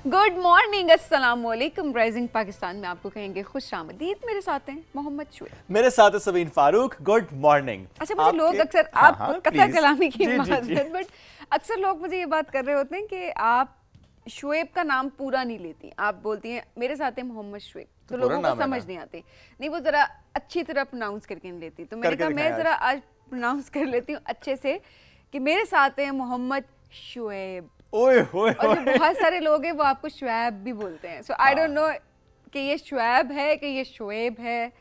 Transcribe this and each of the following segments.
Good morning, अस्सलाम वालेकुम। Rising Pakistan में आपको कहेंगे खुश आमदीद। मेरे साथ हैं मोहम्मद शुएब, मेरे साथ है सबीन फारूक। Good morning. अच्छा, मुझे लोग अक्सर आप कथा कलामी की माजरत, बट अक्सर लोग मुझे ये बात कर रहे होते हैं कि आप शुएब का नाम पूरा नहीं लेती, आप बोलती हैं मेरे साथ है मोहम्मद शुएब, तो लोगों को समझ नहीं आती। नहीं, वो जरा अच्छी तरह प्रोनाउंस करके नहीं लेती, तो मैंने कहा मैं जरा आज प्रोनाउंस कर लेती हूँ अच्छे से कि मेरे साथ है मोहम्मद शुएब। और जो बहुत सारे लोग हैं वो आपको शुएब भी बोलते हैं, सो आई डोंट नो कि ये शुएब है कि ये शुएब है,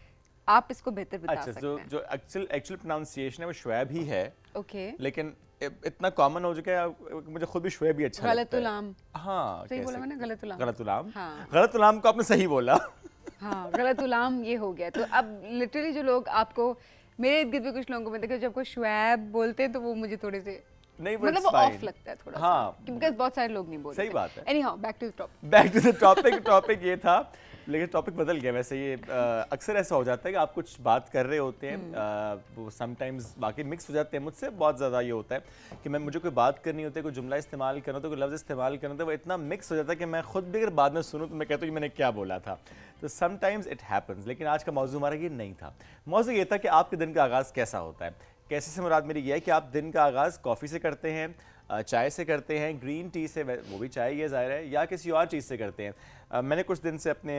आप इसको बेहतर बता सकते हैं। जो एक्चुअल प्रोनाउंसिएशन है वो शुएब ही है। ओके, लेकिन इतना कॉमन हो चुका है, मुझे खुद भी शुएब ही अच्छा लगता है। गलतुलाम, हाँ सही बोला मैंने, गलतुलाम। गलतुलाम, हाँ, गलतुलाम को आपने सही बोला। हाँ, गलतुलाम ये हो गया। तो अब लिटरली जो लोग आपको, मेरे इर्द गिर्द भी कुछ लोगों को मिलता है कि जब कोई शुएब बोलते हैं तो वो मुझे थोड़े से नहीं, मतलब वो ऑफ लगता है थोड़ा हाँ, सा, क्योंकि बहुत सारे लोग नहीं बोलते। सही बात है। Anyhow, back to the topic ये था, लेकिन टॉपिक बदल गया। वैसे ये अक्सर ऐसा हो जाता है कि आप कुछ बात कर रहे होते हैं, वो समटाइम्स बाकी मिक्स हो जाते हैं। मुझसे बहुत ज़्यादा ये होता है कि मुझे कोई बात करनी होती है, कोई जुमला इस्तेमाल करना होता है, कोई लफ्ज़ इस्तेमाल करना होता है, वो इतना मिक्स हो जाता है कि मैं खुद भी अगर बाद में सुनूँ तो मैं कहता हूँ कि मैंने क्या बोला था। तो समटाइम्स इट हैपन्स। लेकिन आज का मौजूद हमारा ये नहीं था। मौजूद ये था कि आपके दिन का आगाज़ कैसा होता है। कैसे से मुराद मेरी ये है कि आप दिन का आगाज़ कॉफ़ी से करते हैं, चाय से करते हैं, ग्रीन टी से, वो भी चाय है ज़ाहिर है, या किसी और चीज़ से करते हैं। मैंने कुछ दिन से अपने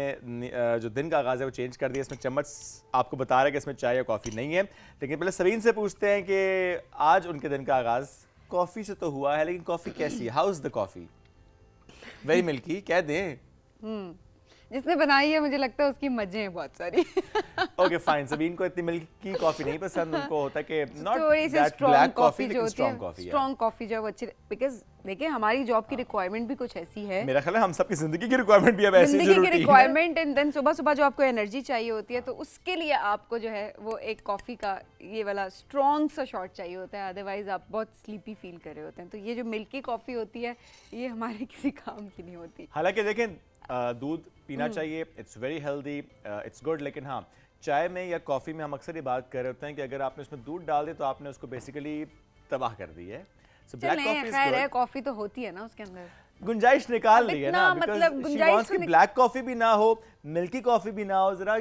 जो दिन का आगाज़ है वो चेंज कर दिया। इसमें चम्मच आपको बता रहा है कि इसमें चाय या कॉफ़ी नहीं है। लेकिन पहले सबीन से पूछते हैं कि आज उनके दिन का आगाज़ कॉफ़ी से तो हुआ है, लेकिन कॉफ़ी कैसी है? How is the coffee? Very milky, कह दें। जिसने बनाई है मुझे लगता है उसकी मजे हैं बहुत सारी। ओके फाइन, सबीन को इतनी मिल्क की कॉफी नहीं पसंद, उनको होता है कि नॉट थोड़ी सी दैट ब्लैक कॉफी, लेकिन स्ट्रांग कॉफी है। स्ट्रांग कॉफी जो अच्छी, बिकॉज़ देखिए हमारी जॉब की रिक्वायरमेंट भी कुछ ऐसी है। मेरा ख्याल है हम सबकी जिंदगी की रिक्वायरमेंट भी अब ऐसी है, जिंदगी की रिक्वायरमेंट, एंड देन सुबह सुबह जो आपको एनर्जी चाहिए होती है तो उसके लिए आपको जो है वो एक कॉफी का ये वाला स्ट्रांग सा शॉट चाहिए होता है, अदरवाइज आप बहुत स्लीपी फील कर रहे होते हैं। तो ये जो मिल्की कॉफी होती है ये हमारे किसी काम की नहीं होती। हालांकि देखें दूध पीना चाहिए, it's very healthy, it's good. लेकिन हाँ, चाय में या कॉफ़ी में हम अक्सर ये बात कर रहे होते हैं कि अगर आपने उसमें दूध डाल दिया तो आपने उसको बेसिकली तबाह कर दी है। सो ब्लैक कॉफ़ी खैर है, कॉफ़ी तो होती है ना उसके अंदर, गुंजाइश निकाल ली है ना, मतलब गुंजाइश की ब्लैक कॉफ़ी भी ना हो, मिल्की कॉफ़ी भी ना हो, जरा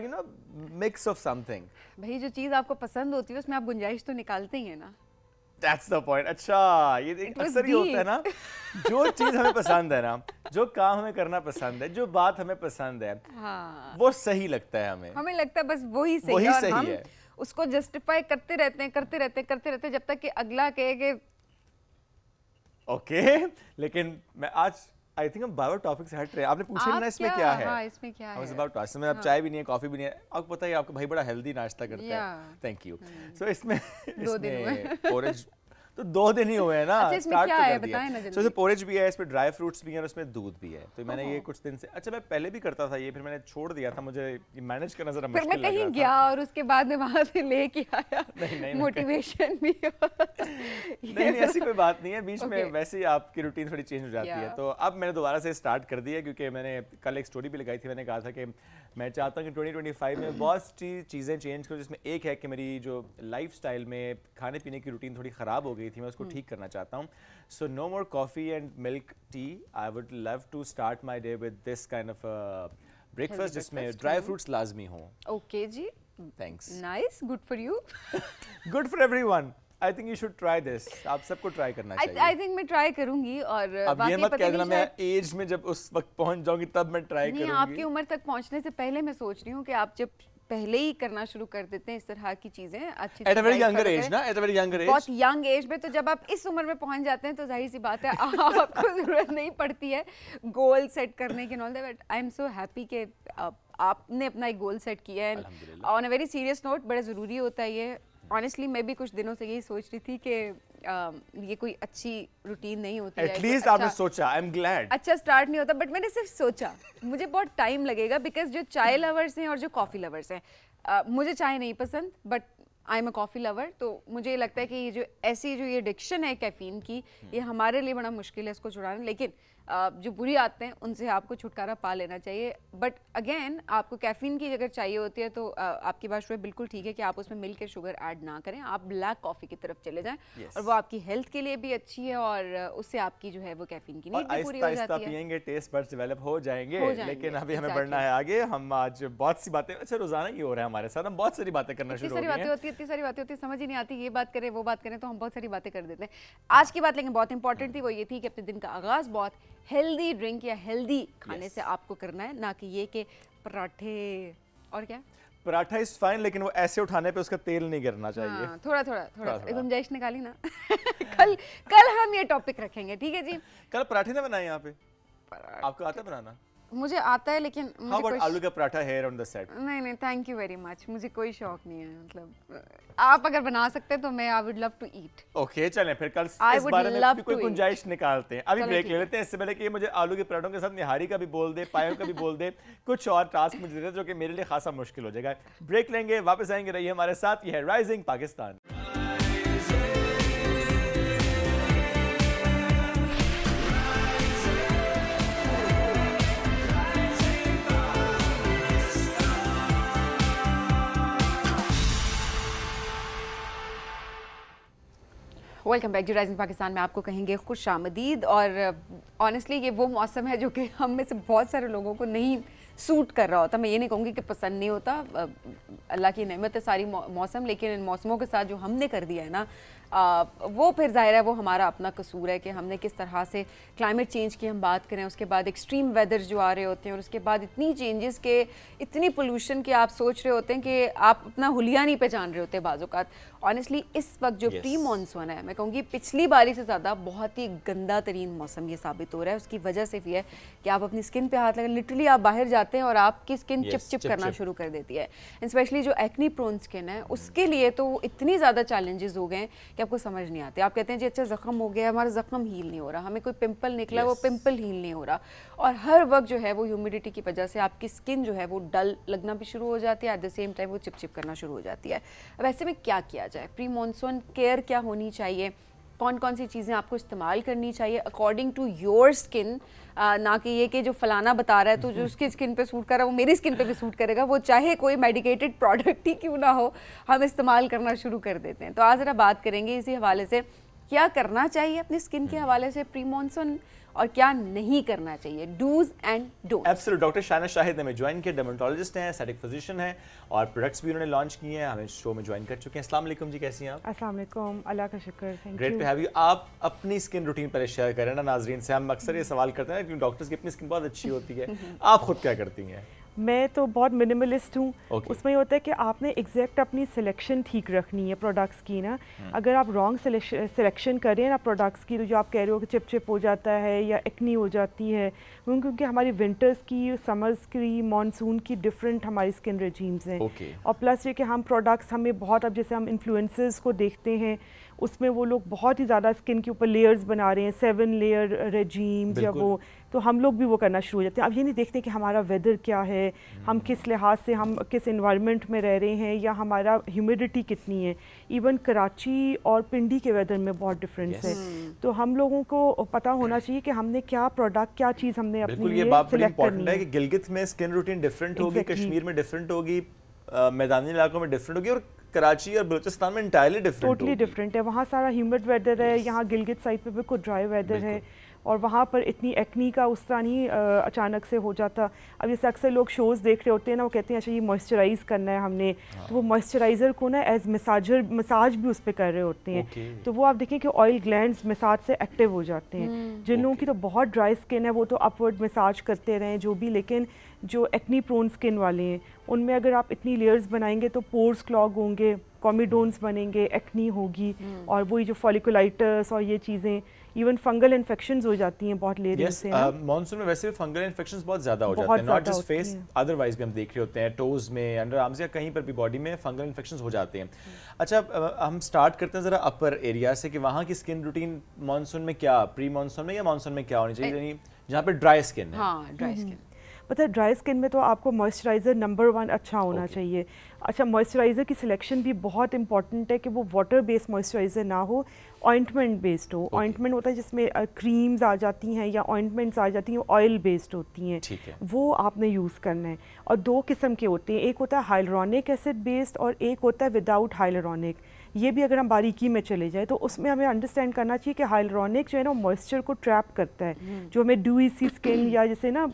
मिक्स ऑफ समथिंग। भाई जो चीज़ आपको पसंद होती है उसमें आप गुंजाइश तो निकालते ही है ना। That's the point. अच्छा, ये अक्सर ये होता है ना, जो चीज़ हमें पसंद है ना, जो काम हमें करना पसंद है, जो बात हमें पसंद है, हाँ, वो सही लगता है हमें लगता है बस वही सही है, और हम उसको जस्टिफाई करते रहते जब तक कि अगला कहे कि ओके। लेकिन मैं आज आई थिंक हम बार टॉपिक से हट रहे हैं। आपने पूछा ना इसमें क्या है? हाँ, इसमें क्या है? इसमें अब चाय भी नहीं है, कॉफी भी नहीं है। आपको पता है आपका भाई बड़ा हेल्दी नाश्ता करता है। Thank you. सो इसमें 2 दिन हुए। पोरेज तो 2 दिन ही हुए हैं ना। अच्छा, इसमें क्या है बताएं ना जल्दी। इसमें पोरेज भी है, इसमें ड्राई फ्रूट्स भी हैं और इसमें दूध भी है। तो मैंने ये कुछ दिन से, अच्छा मैं पहले भी करता था ये, फिर मैंने छोड़ दिया था, मुझे मैनेज करना जरा मुश्किल लग रहा था। फिर मैं कहीं गया और उसके बाद में वहां से लेके आया, मोटिवेशन भी। नहीं, ऐसी कोई बात नहीं है, बीच में वैसे ही आपकी रूटीन थोड़ी चेंज हो जाती है। तो अब मैंने दोबारा से स्टार्ट कर दिया, क्योंकि मैंने कल एक स्टोरी भी लगाई थी। मैंने कहा था कि मैं चाहता हूँ कि 2025 में बहुत सी चीज़ें चेंज करूँ, जिसमें एक है कि मेरी जो लाइफस्टाइल में खाने पीने की रूटीन थोड़ी ख़राब हो गई थी, मैं उसको ठीक करना चाहता हूँ। So no more coffee and milk tea. I would love to start my day with this kind of breakfast जिसमें ड्राई फ्रूट्स लाजमी हों। Okay ji, thanks. Nice, good for you, good for everyone. I think you should try this. आप सबको try करना चाहिए। I think मैं try करूंगी। और अब ये मत कह देना मैं एज में जब उस वक्त पहुंच जाऊंगी तब मैं ट्राई करूंगी। आपकी उम्र तक पहुंचने से पहले मैं सोच रही हूँ कि आप जब पहले ही करना शुरू कर देते हैं इस तरह की चीजें अच्छी, at a very younger age ना, at a very younger age, बहुत यंग एज में, तो जब आप इस उम्र में पहुंच जाते हैं तो जाहिर सी बात है आपको जरूरत नहीं पड़ती है गोल सेट करने की, knoll that. But I am so happy कि आपने अपना एक गोल सेट किया है। On a very serious note, बड़ा ज़रूरी होता है ये। ऑनेस्टली मैं भी कुछ दिनों से यही सोच रही थी कि ये कोई अच्छी रूटीन नहीं होती है। एटलीस्ट आपने सोचा, आई एम ग्लैड। अच्छा स्टार्ट नहीं होता, बट मैंने सिर्फ सोचा। मुझे बहुत टाइम लगेगा, बिकॉज जो चाय लवर्स हैं और जो कॉफ़ी लवर्स हैं, मुझे चाय नहीं पसंद but I am a coffee lover, तो मुझे लगता है कि ये जो ऐसी जो ये एडिक्शन है कैफीन की, ये हमारे लिए बड़ा मुश्किल है इसको छुड़ाना। लेकिन जो बुरी आदतें हैं उनसे आपको छुटकारा पा लेना चाहिए। बट अगेन आपको कैफीन की अगर चाहिए होती है तो आपकी बात शुभ बिल्कुल ठीक है कि आप उसमें मिल्क या शुगर ऐड ना करें, आप ब्लैक कॉफ़ी की तरफ चले जाएं और वो आपकी हेल्थ के लिए भी अच्छी है और उससे आपकी जो है वो कैफीन की नीड भी पूरी हो जाती है। पिएंगे टेस्ट बड्स डेवलप हो जाएंगे, लेकिन अभी हमें बढ़ना है आगे। हम आज बहुत सी बातें, अच्छा रोजाना ये हो रहा है हमारे साथ, हम बहुत सारी बातें करना शुरू हो गए हैं। इतनी सारी बातें होती है, समझ ही नहीं आती, ये बात करें वो बात करें, तो हम बहुत सारी बातें कर देते हैं। आज की बात लेकिन बहुत इंपॉर्टेंट थी, वो ये थी कि अपने दिन का आगाज बहुत हेल्दी ड्रिंक या हेल्दी खाने से आपको करना है, ना कि ये कि पराठे और क्या। पराठा इज फाइन, लेकिन वो ऐसे उठाने पे उसका तेल नहीं गिरना चाहिए। हाँ, थोड़ा गुंजाइश निकाली ना। कल हम ये टॉपिक रखेंगे, ठीक है जी। कल पराठे ना बनाए यहाँ पे, आपको आता है बनाना? मुझे आता है, लेकिन मुझे आलू का paratha here on the set. नहीं, थैंक यू वेरी मच, मुझे कोई शौक नहीं है। मतलब आप अगर बना सकते हैं तो मैं I would love to eat. Okay, चलें फिर कल इस बारे में कोई गुंजाइश निकालते हैं। अभी ब्रेक ले लेते हैं, इससे पहले कि मुझे आलू के पराठों के साथ निहारी का भी बोल दे, पायों का भी बोल दे, कुछ और टास्क मुझे दे दे जो कि मेरे लिए खासा मुश्किल हो जाएगा। ब्रेक लेंगे, वापस आएंगे, रहिए हमारे साथ। ये है Rising Pakistan. Welcome back to Rising Pakistan में आपको कहेंगे खुश आमदीद। और ऑनेस्टली ये वो मौसम है जो कि हम में से बहुत सारे लोगों को नहीं सूट कर रहा होता। मैं ये नहीं कहूँगी कि पसंद नहीं होता, अल्लाह की नेमत है सारी मौसम, लेकिन इन मौसमों के साथ जो हमने कर दिया है ना, वो फिर ज़ाहिर है वो हमारा अपना कसूर है कि हमने किस तरह से क्लाइमेट चेंज की हम बात करें, उसके बाद एक्सट्रीम वेदर जो आ रहे होते हैं और उसके बाद इतनी चेंजेस के, इतनी पोल्यूशन के आप सोच रहे होते हैं कि आप अपना हुलिया नहीं पहचान रहे होते बाज़-औक़ात। ऑनेस्टली इस वक्त जो प्री मानसून है, मैं कहूँगी पिछली बारी से ज़्यादा बहुत ही गंदा तरीन मौसम ये साबित हो रहा है। उसकी वजह सिर्फ ये है कि आप अपनी स्किन पे हाथ लगा, लिटरली आप बाहर जाते हैं और आपकी स्किन चिप करना शुरू कर देती है। स्पेशली जो एक्नी प्रोन स्किन है उसके लिए तो इतनी ज़्यादा चैलेंजेस हो गए हैं कि आपको समझ नहीं आते। आप कहते हैं जी अच्छा ज़ख्म हो गया, हमारा ज़ख्म हील नहीं हो रहा, हमें कोई पिंपल निकला वो पिंपल हील नहीं हो रहा, और हर वक्त जो है वो ह्यूमिडिटी की वजह से आपकी स्किन जो है वो डल लगना भी शुरू हो जाती है, एट द सेम टाइम वो चिप करना शुरू हो जाती है। अब ऐसे में क्या किया जाए, प्री मॉनसून केयर क्या होनी चाहिए, कौन कौन सी चीज़ें आपको इस्तेमाल करनी चाहिए अकॉर्डिंग टू योर स्किन, ना कि ये कि जो फलाना बता रहा है तो जो उसकी स्किन पे सूट कर रहा है वो मेरी स्किन पे भी सूट करेगा, वो चाहे कोई मेडिकेटेड प्रोडक्ट ही क्यों ना हो, हम इस्तेमाल करना शुरू कर देते हैं। तो आज ज़रा बात करेंगे इसी हवाले से, क्या करना चाहिए अपनी स्किन के हवाले से प्री मॉनसून और क्या नहीं करना चाहिए, do's and don'ts. Absolute. Doctor Shana Shahid हमें ज्वाइन किया, डर्मेटोलॉजिस्ट हैं, एस्थेटिक फिजिशियन हैं और प्रोडक्ट्स भी उन्होंने लॉन्च किए हैं, हमें शो में ज्वाइन कर चुके हैं। अस्सलाम वालेकुम जी, कैसी हैं आप? अस्सलाम वालेकुम, अल्लाह का शुक्र, thank you. Great to have you. आप अपनी स्किन रूटीन पहले शेयर करें ना नाजरीन से। हम अक्सर ये सवाल करते हैं क्योंकि डॉक्टर्स की अपनी स्किन बहुत अच्छी होती है, आप खुद क्या करती हैं? मैं तो बहुत मिनिमलिस्ट हूँ। उसमें ये होता है कि आपने एग्जैक्ट अपनी सिलेक्शन ठीक रखनी है प्रोडक्ट्स की ना। अगर आप रॉन्ग सिलेक्शन करें ना प्रोडक्ट्स की, तो जो आप कह रहे हो कि चिप हो जाता है या एक्नी हो जाती है, क्योंकि हमारी विंटर्स की, समर्स की, मानसून की डिफरेंट हमारी स्किन रेजीम्स हैं। और प्लस ये कि हम प्रोडक्ट्स हमें बहुत, अब जैसे हम इन्फ्लुएंसर्स को देखते हैं उसमें वो लोग बहुत ही ज़्यादा स्किन के ऊपर लेयर्स बना रहे हैं, 7 लेयर रेजीम्स या वो, तो हम लोग भी वो करना शुरू हो जाते हैं। अब ये नहीं देखते कि हमारा वेदर क्या है, हम किस लिहाज से, हम किस एनवायरनमेंट में रह रहे हैं, या हमारा ह्यूमिडिटी कितनी है। इवन कराची और पिंडी के वेदर में बहुत डिफरेंस है। तो हम लोगों को पता होना चाहिए कि हमने क्या प्रोडक्ट, क्या चीज़ हमने अपने लिए सिलेक्ट करनी है। कि गिलगित में स्किन रूटीन डिफरेंट होगी, कश्मीर में डिफरेंट होगी, मैदानी इलाकों में डिफरेंट होगी, और कराची और बलूचिस्तान में इंटायरली डिफरेंट, टोटली डिफरेंट है। वहाँ सारा ह्यूमिड वेदर है, यहाँ गिलगित साइड पे बिल्कुल ड्राई वेदर है, और वहाँ पर इतनी एक्नी का उस तरह नहीं अचानक से हो जाता। अब जैसे अक्सर लोग शोज़ देख रहे होते हैं ना, वो कहते हैं अच्छा ये मॉइस्चराइज़ करना है हमने, तो वो मॉइस्चराइज़र को ना एज मसाज भी उस पर कर रहे होते हैं। तो वो आप देखें कि ऑयल ग्लैंड्स मसाज से एक्टिव हो जाते हैं। जिन लोगों की तो बहुत ड्राई स्किन है वो तो अपवर्ड मसाज करते रहें जो भी, लेकिन जो एक्नी प्रोन स्किन वाले हैं उनमें अगर आप इतनी लेयर्स बनाएंगे तो पोर्स क्लॉग होंगे, कॉमिडोन्स बनेंगे, एक्नी होगी, और वही जो फॉलिकुलाइटिस और ये चीज़ें, इवन फंगल इन्फेक्शंस हो जाती हैं बहुत लेयरिंग से। मॉनसून में वैसे भी फंगल इन्फेक्शंस बहुत ज़्यादा हो जाते हैं, नॉट जस्ट फेस, अदरवाइज भी हम देख रहे होते हैं टोज में, अंडर आर्म्स या कहीं पर भी बॉडी में फंगल इन्फेक्शंस हो जाते हैं। अच्छा, हम स्टार्ट करते हैं ज़रा अपर एरिया से कि वहाँ की स्किन रूटीन मॉनसून में क्या, प्री मॉनसून में या मॉनसून में क्या होनी चाहिए, यानी जहाँ पे ड्राई स्किन है। हाँ, ड्राई स्किन। पता है ड्राई स्किन में तो आपको मॉइस्चराइज़र नंबर 1 अच्छा होना चाहिए। अच्छा, मॉइस्चराइज़र की सिलेक्शन भी बहुत इंपॉर्टेंट है कि वो वाटर बेस्ड मॉइस्चराइज़र ना हो, ऑइंटमेंट बेस्ड हो। ऑइंटमेंट होता है जिसमें क्रीम्स आ जाती हैं या ऑइंटमेंट्स आ जाती हैं, ऑयल बेस्ड होती हैं, वो आपने यूज़ करना है। और 2 किस्म के होते हैं, एक होता है हाइलुरोनिक एसिड बेस्ड और एक होता है विदाउट हाइलुरोनिक। ये भी अगर हम बारीकी में चले जाए तो उसमें हमें अंडरस्टैंड करना चाहिए कि हाइलुरोनिक जो है ना मॉइस्चर को ट्रैप करता है, जो हमें ड्यूई सी स्किन या जैसे ना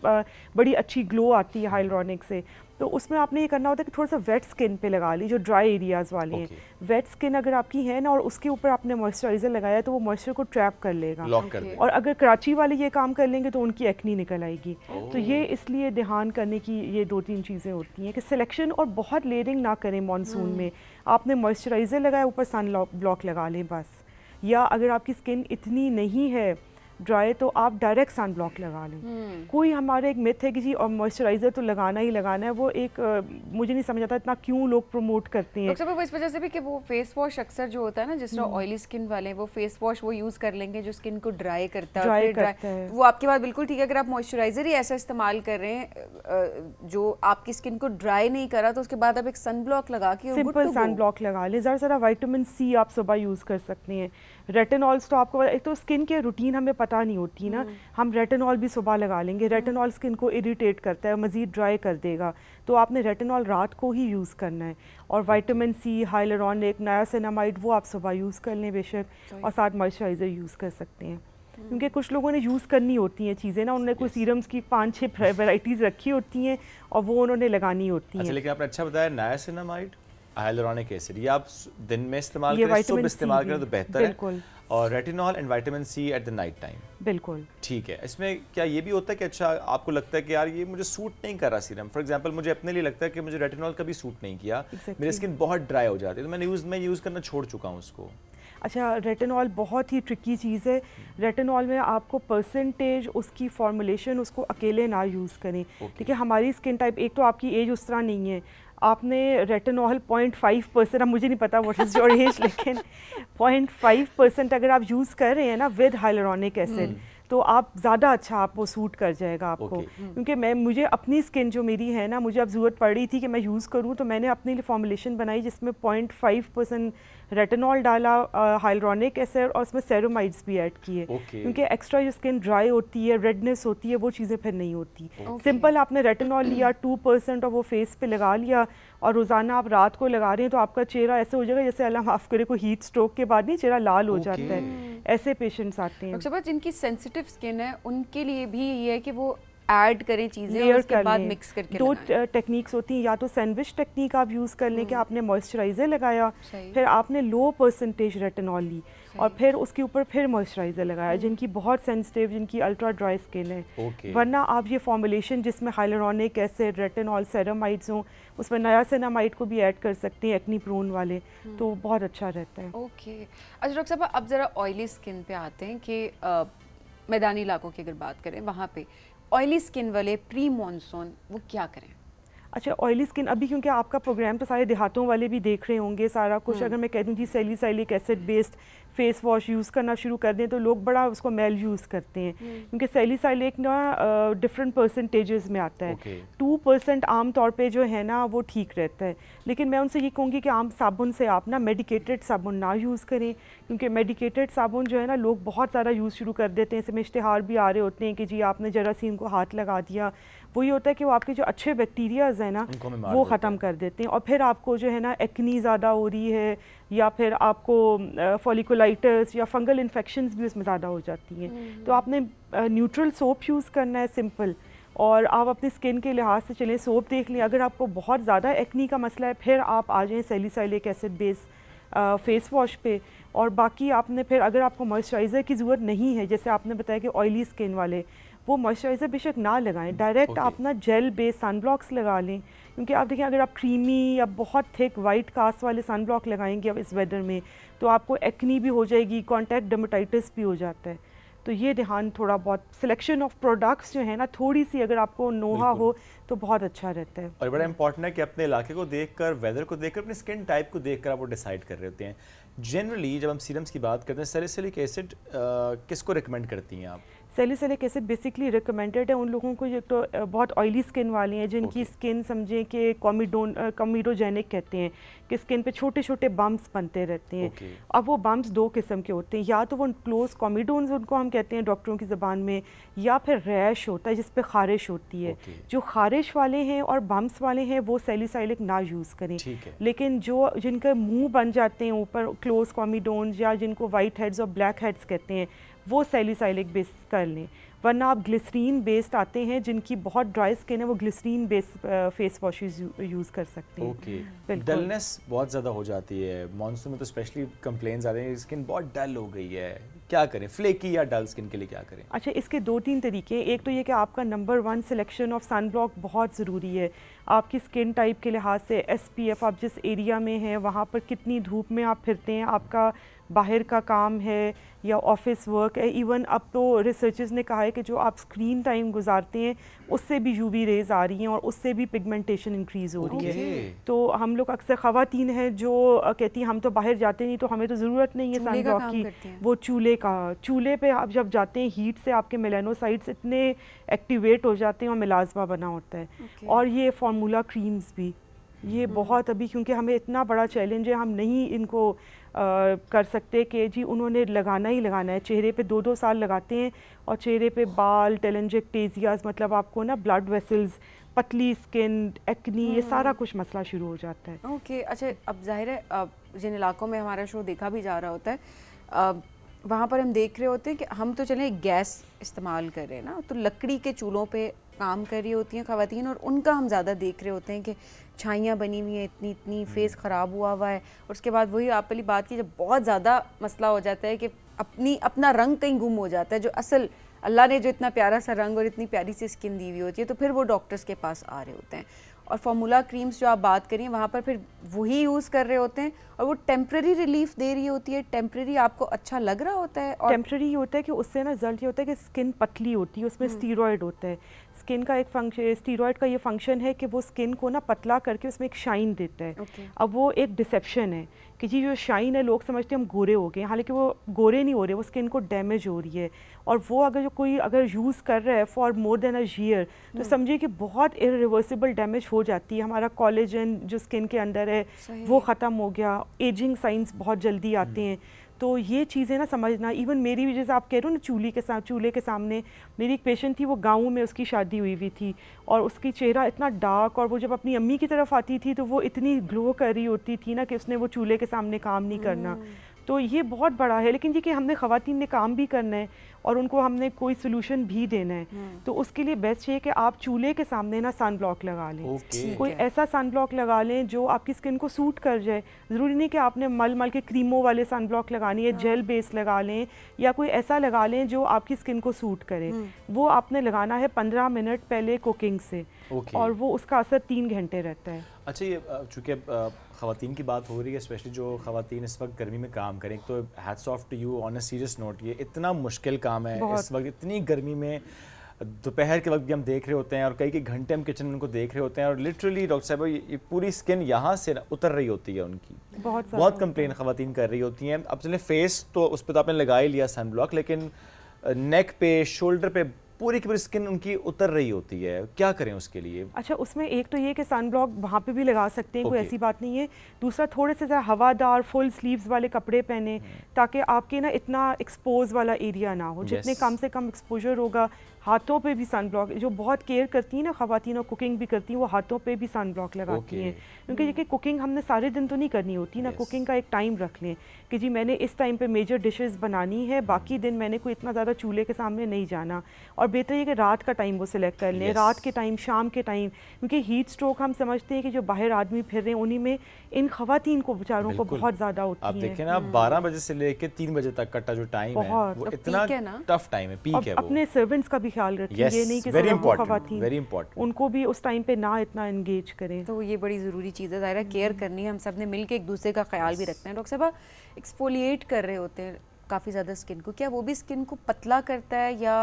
बड़ी अच्छी ग्लो आती है हाइलुरोनिक से, तो उसमें आपने ये करना होता है कि थोड़ा सा वेट स्किन पे लगा ली, जो ड्राई एरियाज़ वाले हैं। वेट स्किन अगर आपकी है ना और उसके ऊपर आपने मॉइस्चराइज़र लगाया तो वो मॉइस्चर को ट्रैप कर लेगा, और अगर कराची वाले ये काम कर लेंगे तो उनकी एक्नी निकल आएगी। तो ये इसलिए ध्यान करने की ये 2-3 चीज़ें होती हैं कि सिलेक्शन, और बहुत लेयरिंग ना करें मानसून में। आपने मॉइस्चराइज़र लगाया, ऊपर सन ब्लॉक लगा लें बस, या अगर आपकी स्किन इतनी नहीं है ड्राई तो आप डायरेक्ट सन ब्लॉक लगा लें। कोई हमारे एक मिथ है कि जी और मॉइस्चराइज़र तो लगाना ही लगाना है, वो एक मुझे नहीं समझ आता इतना क्यों लोग प्रमोट करते हैं। वो इस वजह से भी कि वो फेस वॉश अक्सर जो होता है ना, जिस तरह ऑयली स्किन वाले वो फेस वॉश वो यूज़ कर लेंगे जो स्किन को ड्राई करता है। वो आपकी बात बिल्कुल ठीक है, अगर आप मॉइस्चराइज़र ही ऐसा इस्तेमाल कर रहे हैं जो आपकी स्किन को ड्राई नहीं करा, तो उसके बाद आप एक सन ब्लॉक लगा के सिंपल सन ब्लॉक लगा लें। ज़रा विटामिन सी आप सुबह यूज़ कर सकते हैं। रेटिनॉल्स तो आपको एक तो स्किन के रूटीन हमें पता नहीं होती ना, हम रेटिनॉल भी सुबह लगा लेंगे, रेटिनॉल स्किन को इरिटेट करता है, मज़ीद ड्राई कर देगा, तो आपने रेटिनॉल रात को ही यूज़ करना है। और विटामिन सी, हाइलुरोनिक, नायासिनामाइड वो आप सुबह यूज़ कर लें बेशक, और साथ मॉइस्चराइज़र यूज़ कर सकते हैं। क्योंकि कुछ लोगों ने यूज़ करनी होती हैं चीज़ें ना, उन्होंने कोई सीरम्स की 5-6 वैराइटीज़ रखी होती हैं और वो उन्होंने लगानी होती हैं। लेकिन आपने अच्छा बताया नायासिनामाइड, हाइलुरोनिक एसिड, ये आप दिन में इस्तेमाल करें, सुबह इस्तेमाल करें तो बेहतर है, और retinol and vitamin C at the night time. बिल्कुल ठीक है। इसमें क्या ये भी होता है कि अच्छा आपको लगता है कि यार ये मुझे सूट नहीं कर रहा सीरम, फॉर एग्जांपल मुझे अपने लिए लगता है कि मुझे रेटिनॉल कभी सूट नहीं किया, मेरी स्किन बहुत ड्राई हो जाती है, तो मैं यूज़ करना छोड़ चुका हूँ उसको। अच्छा, रेटिनॉल बहुत ही ट्रिकी चीज़ है। रेटिनॉल में आपको परसेंटेज, उसकी फॉर्मुलेशन, उसको अकेले ना यूज़ करें। ठीक है, हमारी स्किन टाइप, एक तो आपकी एज उस तरह नहीं है, आपने रेटिनॉल 0.5%, अब मुझे नहीं पता व्हाट इज़ योर एज, लेकिन 0.5% अगर आप यूज़ कर रहे हैं ना विद हाइलुरोनिक एसिड, तो आप ज़्यादा अच्छा आपको सूट कर जाएगा आपको। क्योंकि मुझे अपनी स्किन जो मेरी है ना, मुझे अब ज़रूरत पड़ रही थी कि मैं यूज़ करूँ, तो मैंने अपने लिए फॉर्मुलेशन बनाई जिसमें 0.5% रेटिनॉल डाला, हाइलुरोनिक एसिड, और उसमें सेरामाइड्स भी ऐड किए। क्योंकि एक्स्ट्रा जो स्किन ड्राई होती है, रेडनेस होती है, वो चीज़ें फिर नहीं होती। सिंपल आपने रेटिनॉल लिया 2% और वो फेस पे लगा लिया, और रोज़ाना आप रात को लगा रहे हैं, तो आपका चेहरा ऐसे हो जाएगा जैसे अल्लाह माफ़ करे कोई हीट स्ट्रोक के बाद नहीं चेहरा लाल हो जाता है। ऐसे पेशेंट्स आते हैं। डॉक्टर साहब, जिनकी सेंसिटिव स्किन है उनके लिए भी ये है कि वो ऐड करें चीज़ें और उसके बाद मिक्स करके 2 टेक्निक्स होती हैं, या तो सैंडविच टेक्निक आप यूज़ कर लें कि आपने मॉइस्चराइज़र लगाया, फिर आपने लो परसेंटेज रेटिनॉल ली और फिर उसके ऊपर फिर मॉइस्चराइज़र लगाया, जिनकी बहुत सेंसिटिव, जिनकी अल्ट्रा ड्राई स्किन है। वरना आप ये फॉर्मुलेशन जिसमें हाइलुरोनिक एसिड, रेटिनॉल, सेरामाइड्स हों, उसमें नायासिनामाइड को भी ऐड कर सकते हैं एक्नी प्रोन वाले, तो बहुत अच्छा रहता है। ओके। अच्छा डॉक्टर साहब, अब ज़रा ऑयली स्किन पे आते हैं कि मैदानी इलाकों की अगर बात करें, वहाँ पे ऑयली स्किन वाले प्री मॉनसून वो क्या करें? अच्छा, ऑयली स्किन अभी क्योंकि आपका प्रोग्राम तो सारे देहातों वाले भी देख रहे होंगे सारा कुछ, अगर मैं कह दूँ जी salicylic acid based face wash use करना शुरू कर दें तो लोग बड़ा उसको मेल यूज़ करते हैं, क्योंकि सैलिसाइलिक ना डिफरेंट परसेंटेजेस में आता है। 2% आम तौर पे जो है ना वो ठीक रहता है, लेकिन मैं उनसे ये कहूँगी कि आम साबुन से आप ना मेडिकेटेड साबुन ना यूज़ करें, क्योंकि मेडिकेटेड साबुन जो है ना लोग बहुत ज़्यादा यूज़ शुरू कर देते हैं। इसमें इश्तिहार भी आ रहे होते हैं कि जी आपने जरासीम को हाथ लगा दिया, वो ये होता है कि वो आपके जो अच्छे बैक्टीरियाज हैं ना वो ख़त्म कर देते हैं, और फिर आपको जो है ना एक्नी ज़्यादा हो रही है, या फिर आपको फॉलिकुलाइटिस या फंगल इन्फेक्शंस भी उसमें ज़्यादा हो जाती हैं। तो आपने न्यूट्रल सोप यूज़ करना है, सिंपल, और आप अपनी स्किन के लिहाज से चलें, सोप देख लें। अगर आपको बहुत ज़्यादा एक्नी का मसला है फिर आप आ जाएँ salicylic acid base face wash पे, और बाकी आपने फिर अगर आपको मॉइस्चराइज़र की ज़रूरत नहीं है, जैसे आपने बताया कि ऑयली स्किन वाले वो मॉइस्चराइज़र बेशक ना लगाएं, डायरेक्ट आप ना जेल बेस सन ब्लॉक्स लगा लें, क्योंकि आप देखें अगर आप क्रीमी या बहुत थिक वाइट कास्ट वाले सन ब्लॉक लगाएंगे अब इस वेदर में तो आपको एक्नी भी हो जाएगी, कॉन्टैक्ट डर्मेटाइटिस भी हो जाता है। तो ये ध्यान थोड़ा बहुत, सिलेक्शन ऑफ प्रोडक्ट्स जो है ना थोड़ी सी अगर आपको नोहा हो तो बहुत अच्छा रहता है। और बड़ा इंपॉर्टेंट है कि अपने इलाके को देखकर, वेदर को देखकर, अपने स्किन टाइप को देखकर आप वो डिसाइड कर रहे होते हैं। जनरली जब हम सीरम्स की बात करते हैं, सैलिसिलिक एसिड किसको रिकमेंड करती हैं आप? सैलिसिलिक एसिड बेसिकली रिकमेंडेड है उन लोगों को जो तो बहुत ऑयली स्किन वाले हैं, जिनकी स्किन समझें कि कॉमिडोजेनिक कहते हैं, कि स्किन पे छोटे छोटे बम्प्स बनते रहते हैं। अब वो बम्प्स दो किस्म के होते हैं, या तो वो क्लोज कॉमिडोन्स उनको हम कहते हैं डॉक्टरों की ज़बान में, या फिर रैश होता है जिस पे खारिश होती है। जो खारिश वाले हैं और बम्प्स वाले हैं वो सैलिसिलिक ना यूज़ करें, लेकिन जो जिनके मुंह बन जाते हैं ऊपर क्लोज कॉमिडोन्स, या जिनको वाइट हेड्स और ब्लैक हेड्स कहते हैं, वो सैलिसिलिक बेस कर लें। वरना आप ग्लिसरीन बेस्ड आते हैं, जिनकी बहुत ड्राई स्किन है, वो glycerine based face washes use कर सकते हैं। ओके। डलनेस बहुत ज़्यादा हो जाती है मॉनसून में, तो स्पेशली कंप्लेंट्स आ रहे हैं स्किन बहुत डल हो गई है, क्या करें? फ्लेकी या डल स्किन के लिए क्या करें? अच्छा, इसके 2-3 तरीके। एक तो ये कि आपका number 1 selection of sun block बहुत ज़रूरी है आपकी स्किन टाइप के लिहाज से। SPF, आप जिस एरिया में हैं वहाँ पर कितनी धूप में आप फिरते हैं, आपका बाहर का काम है या ऑफिस वर्क है। इवन अब तो रिसर्चर्स ने कहा है कि जो आप स्क्रीन टाइम गुजारते हैं उससे भी UV रेज आ रही हैं और उससे भी पिगमेंटेशन इंक्रीज हो रही है। तो हम लोग अक्सर ख़वातीन हैं जो कहती हैं हम तो बाहर जाते नहीं, तो हमें तो ज़रूरत नहीं है सन ब्लॉक की। वो चूल्हे पे आप जब जाते हैं हीट से आपके मेलानोसाइट्स इतने एक्टिवेट हो जाते हैं और मिलाजमा बना होता है। और ये फार्मूला क्रीम्स भी ये बहुत अभी, क्योंकि हमें इतना बड़ा चैलेंज है, हम नहीं इनको कर सकते कि जी उन्होंने लगाना ही लगाना है। चेहरे पे 2-2 साल लगाते हैं और चेहरे पे बाल, टेलेंजेक्टेजियाज, मतलब आपको ना ब्लड वेसल्स, पतली स्किन, एक्नी, ये सारा कुछ मसला शुरू हो जाता है। ओके। अच्छा, अब जाहिर है जिन इलाकों में हमारा शो देखा भी जा रहा होता है वहाँ पर हम देख रहे होते हैं कि हम तो चले गैस इस्तेमाल कर रहे हैं ना, तो लकड़ी के चूल्हों पे काम कर रही होती हैं ख़वातीन, और उनका हम ज़्यादा देख रहे होते हैं कि छाइयाँ बनी हुई हैं इतनी इतनी, फेस ख़राब हुआ हुआ है। और उसके बाद वही आप वाली बात की, जब बहुत ज़्यादा मसला हो जाता है कि अपना रंग कहीं गुम हो जाता है, जो असल अल्लाह ने जो इतना प्यारा सा रंग और इतनी प्यारी सी स्किन दी हुई होती है, तो फिर वो डॉक्टर्स के पास आ रहे होते हैं। और फार्मूला क्रीम्स जो आप बात करिए वहाँ पर फिर वही यूज़ कर रहे होते हैं और वो टेम्प्रेरी रिलीफ दे रही होती है। टेम्प्रेरी आपको अच्छा लग रहा होता है, और टेम्प्रेरी होता है कि उससे ना रिजल्ट ये होता है कि स्किन पतली होती है, उसमें स्टीरॉयड होता है। स्किन का एक फंक्शन, स्टीरॉयड का ये फंक्शन है कि वो स्किन को ना पतला करके उसमें एक शाइन देता है। अब वो एक डिसेप्शन है कि जी जो शाइन है लोग समझते हैं हम गोरे हो गए, हालांकि वो गोरे नहीं हो रहे, वो स्किन को डैमेज हो रही है। और वो अगर कोई यूज़ कर रहा है for more than a year, तो समझिए कि बहुत इरिवर्सिबल डैमेज हो जाती है। हमारा कोलेजन जो स्किन के अंदर है वो ख़त्म हो गया, एजिंग साइंस बहुत जल्दी आते हैं। तो ये चीज़ें ना समझना। इवन मेरी भी, जैसे आप कह रहे हो ना, चूल्हे के सामने मेरी एक पेशेंट थी, वो गाँव में उसकी शादी हुई हुई थी और उसकी चेहरा इतना डार्क, और वो जब अपनी अम्मी की तरफ आती थी तो वो इतनी ग्लो कर रही होती थी ना कि उसने वो चूल्हे के सामने काम नहीं करना। तो ये बहुत बड़ा है। लेकिन ये कि हमने ख़वातीन ने काम भी करना है और उनको हमने कोई सोल्यूशन भी देना है, तो उसके लिए बेस्ट ये कि आप चूल्हे के सामने ना सन ब्लॉक लगा लें। कोई ऐसा सन ब्लॉक लगा लें जो आपकी स्किन को सूट कर जाए। ज़रूरी नहीं कि आपने मल के क्रीमों वाले सन ब्लॉक लगानी है, जेल बेस लगा लें या कोई ऐसा लगा लें जो आपकी स्किन को सूट करे। वो आपने लगाना है 15 मिनट पहले कुकिंग से, और वो उसका असर 3 घंटे रहता है। अच्छा, ये चूँकि ख़वातीन की बात हो रही है, स्पेशली जो ख़वातीन इस वक्त गर्मी में काम करें, तो hats off to you on a serious note. ये इतना मुश्किल काम है इस वक्त, इतनी गर्मी में। दोपहर के वक्त भी हम देख रहे होते हैं और कई घंटे हम किचन में उनको देख रहे होते हैं, और लिटरली डॉक्टर साहब ये पूरी स्किन यहाँ से उतर रही होती है उनकी। बहुत कंप्लेन ख़वातीन कर रही होती हैं। अब चले फेस तो उस पर तो आपने लगा ही लिया सन ब्लॉक, लेकिन नेक पे, शोल्डर पे पूरी की पूरी स्किन उनकी उतर रही होती है, क्या करें उसके लिए? अच्छा, उसमें एक तो ये कि सन ब्लॉक वहाँ पे भी लगा सकते हैं, कोई ऐसी बात नहीं है। दूसरा, थोड़े से ज़्यादा हवादार फुल स्लीव्स वाले कपड़े पहने, ताकि आपके ना इतना एक्सपोज वाला एरिया ना हो। जितने कम से कम एक्सपोजर होगा। हाथों पे भी सन ब्लॉक, जो बहुत केयर करती हैं ना ख़वातीन और कुकिंग भी करती हैं, वो हाथों पे भी सन ब्लॉक लगाती हैं, क्योंकि ये कि कुकिंग हमने सारे दिन तो नहीं करनी होती ना। कुकिंग का एक टाइम रख लें कि जी मैंने इस टाइम पे मेजर डिशेस बनानी है, बाकी दिन मैंने कोई इतना ज़्यादा चूल्हे के सामने नहीं जाना। और बेहतर ये कि रात का टाइम वो सिलेक्ट कर लें, रात के टाइम, शाम के टाइम, क्योंकि हीट स्ट्रोक हम समझते हैं कि जो बाहर आदमी फिर रहे हैं उन्हीं में इन ख़वातीन को बेचारों को बहुत ज़्यादा होती है। आप देखें ना, 12 बजे से लेकर 3 बजे तक का जो टाइम है वो इतना टफ टाइम है, पीक है। अपने सर्वेंट्स का भी ख्याल रखिए, ये नहीं कि ख़वातीन उनको भी उस टाइम पे ना इतना एंगेज करें। तो ये बड़ी ज़रूरी चीज़ है, ज़ाहिर केयर करनी है, हम सब ने मिलकर एक दूसरे का ख्याल भी रखना है। डॉक्टर साहब, एक्सफोलिएट कर रहे होते हैं काफ़ी ज़्यादा स्किन को, क्या वो भी स्किन को पतला करता है या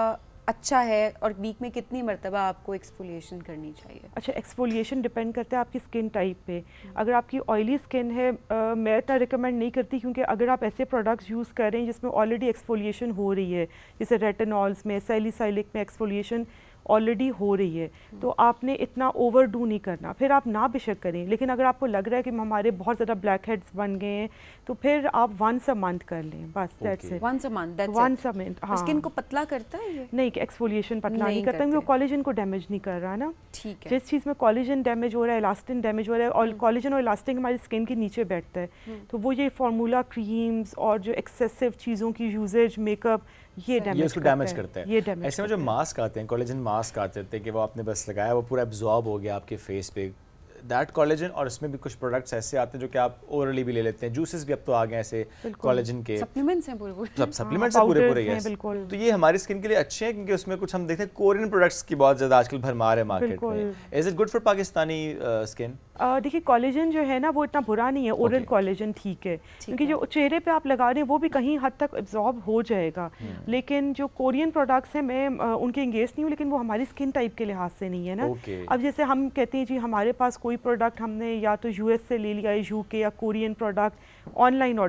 अच्छा है और वीक में कितनी मरतबा आपको एक्सफोलिएशन करनी चाहिए? अच्छा, एक्सफोलिएशन डिपेंड करता है आपकी स्किन टाइप पे। अगर आपकी ऑयली स्किन है मैं इतना रिकमेंड नहीं करती, क्योंकि अगर आप ऐसे प्रोडक्ट्स यूज़ कर रहे हैं जिसमें ऑलरेडी एक्सफोलिएशन हो रही है, जैसे रेटिनॉल्स में, सैलिसाइलिक में एक्सफोलिएशन ऑलरेडी हो रही है, तो आपने इतना ओवरडू नहीं करना। फिर आप ना बेशक करें, लेकिन अगर आपको लग रहा है कि हमारे बहुत ज़्यादा ब्लैक हेड्स बन गए हैं तो फिर आप वंस अ मंथ कर लें, बस that's it. Once a month. हाँ, स्किन को पतला करता है ये? नहीं, कि एक्सफोलिएशन पतला नहीं करता, क्योंकि कोलेजन को डैमेज नहीं कर रहा ना। ठीक है। जिस चीज़ में कोलेजन डैमेज हो रहा है, इलास्टिन डैमेज हो रहा है, और कोलेजन और इलास्टिन हमारी स्किन के नीचे बैठता है, तो वो ये फार्मूला क्रीम्स और जो एक्सेसिव चीज़ों की यूजेज, मेकअप, ये डैमेज करता है। ये ऐसे में जो मास्क आते हैं, कोलेजन मास्क आते थे कि वो आपने बस लगाया, वो पूरा एब्जॉर्ब हो गया आपके फेस पे, दैट कोलेजन, और इसमें भी कुछ प्रोडक्ट्स ऐसे आते हैं जो कि आप ओरली भी ले लेते हैं, जूसेस भी अब तो आ गए ऐसे कोलेजन के, सप्लीमेंट्स हैं पूरे, सब सप्लीमेंट्स हैं पूरे। तो ये हमारी स्किन के लिए अच्छे हैं, क्योंकि उसमें कुछ हम देखते हैं कोरियन प्रोडक्ट्स की बहुत ज़्यादा आजकल भरमार है मार्केट में। Is it good for Pakistani skin? देखिए, कोलेजन जो है ना वो इतना बुरा नहीं है, ओरल कोलेजन ठीक है, क्योंकि जो चेहरे पे आप लगा रहे हैं वो भी कहीं हद तक एब्जॉर्ब हो जाएगा। लेकिन जो कोरियन प्रोडक्ट्स हैं, मैं उनके इंगेज नहीं हूँ, लेकिन वो हमारी स्किन टाइप के लिहाज से नहीं है ना। अब जैसे हम कहते हैं जी हमारे पास कोई प्रोडक्ट हमने या तो यूएस से ले लिया, यूके या कोरियन प्रोडक्ट, ऑनलाइन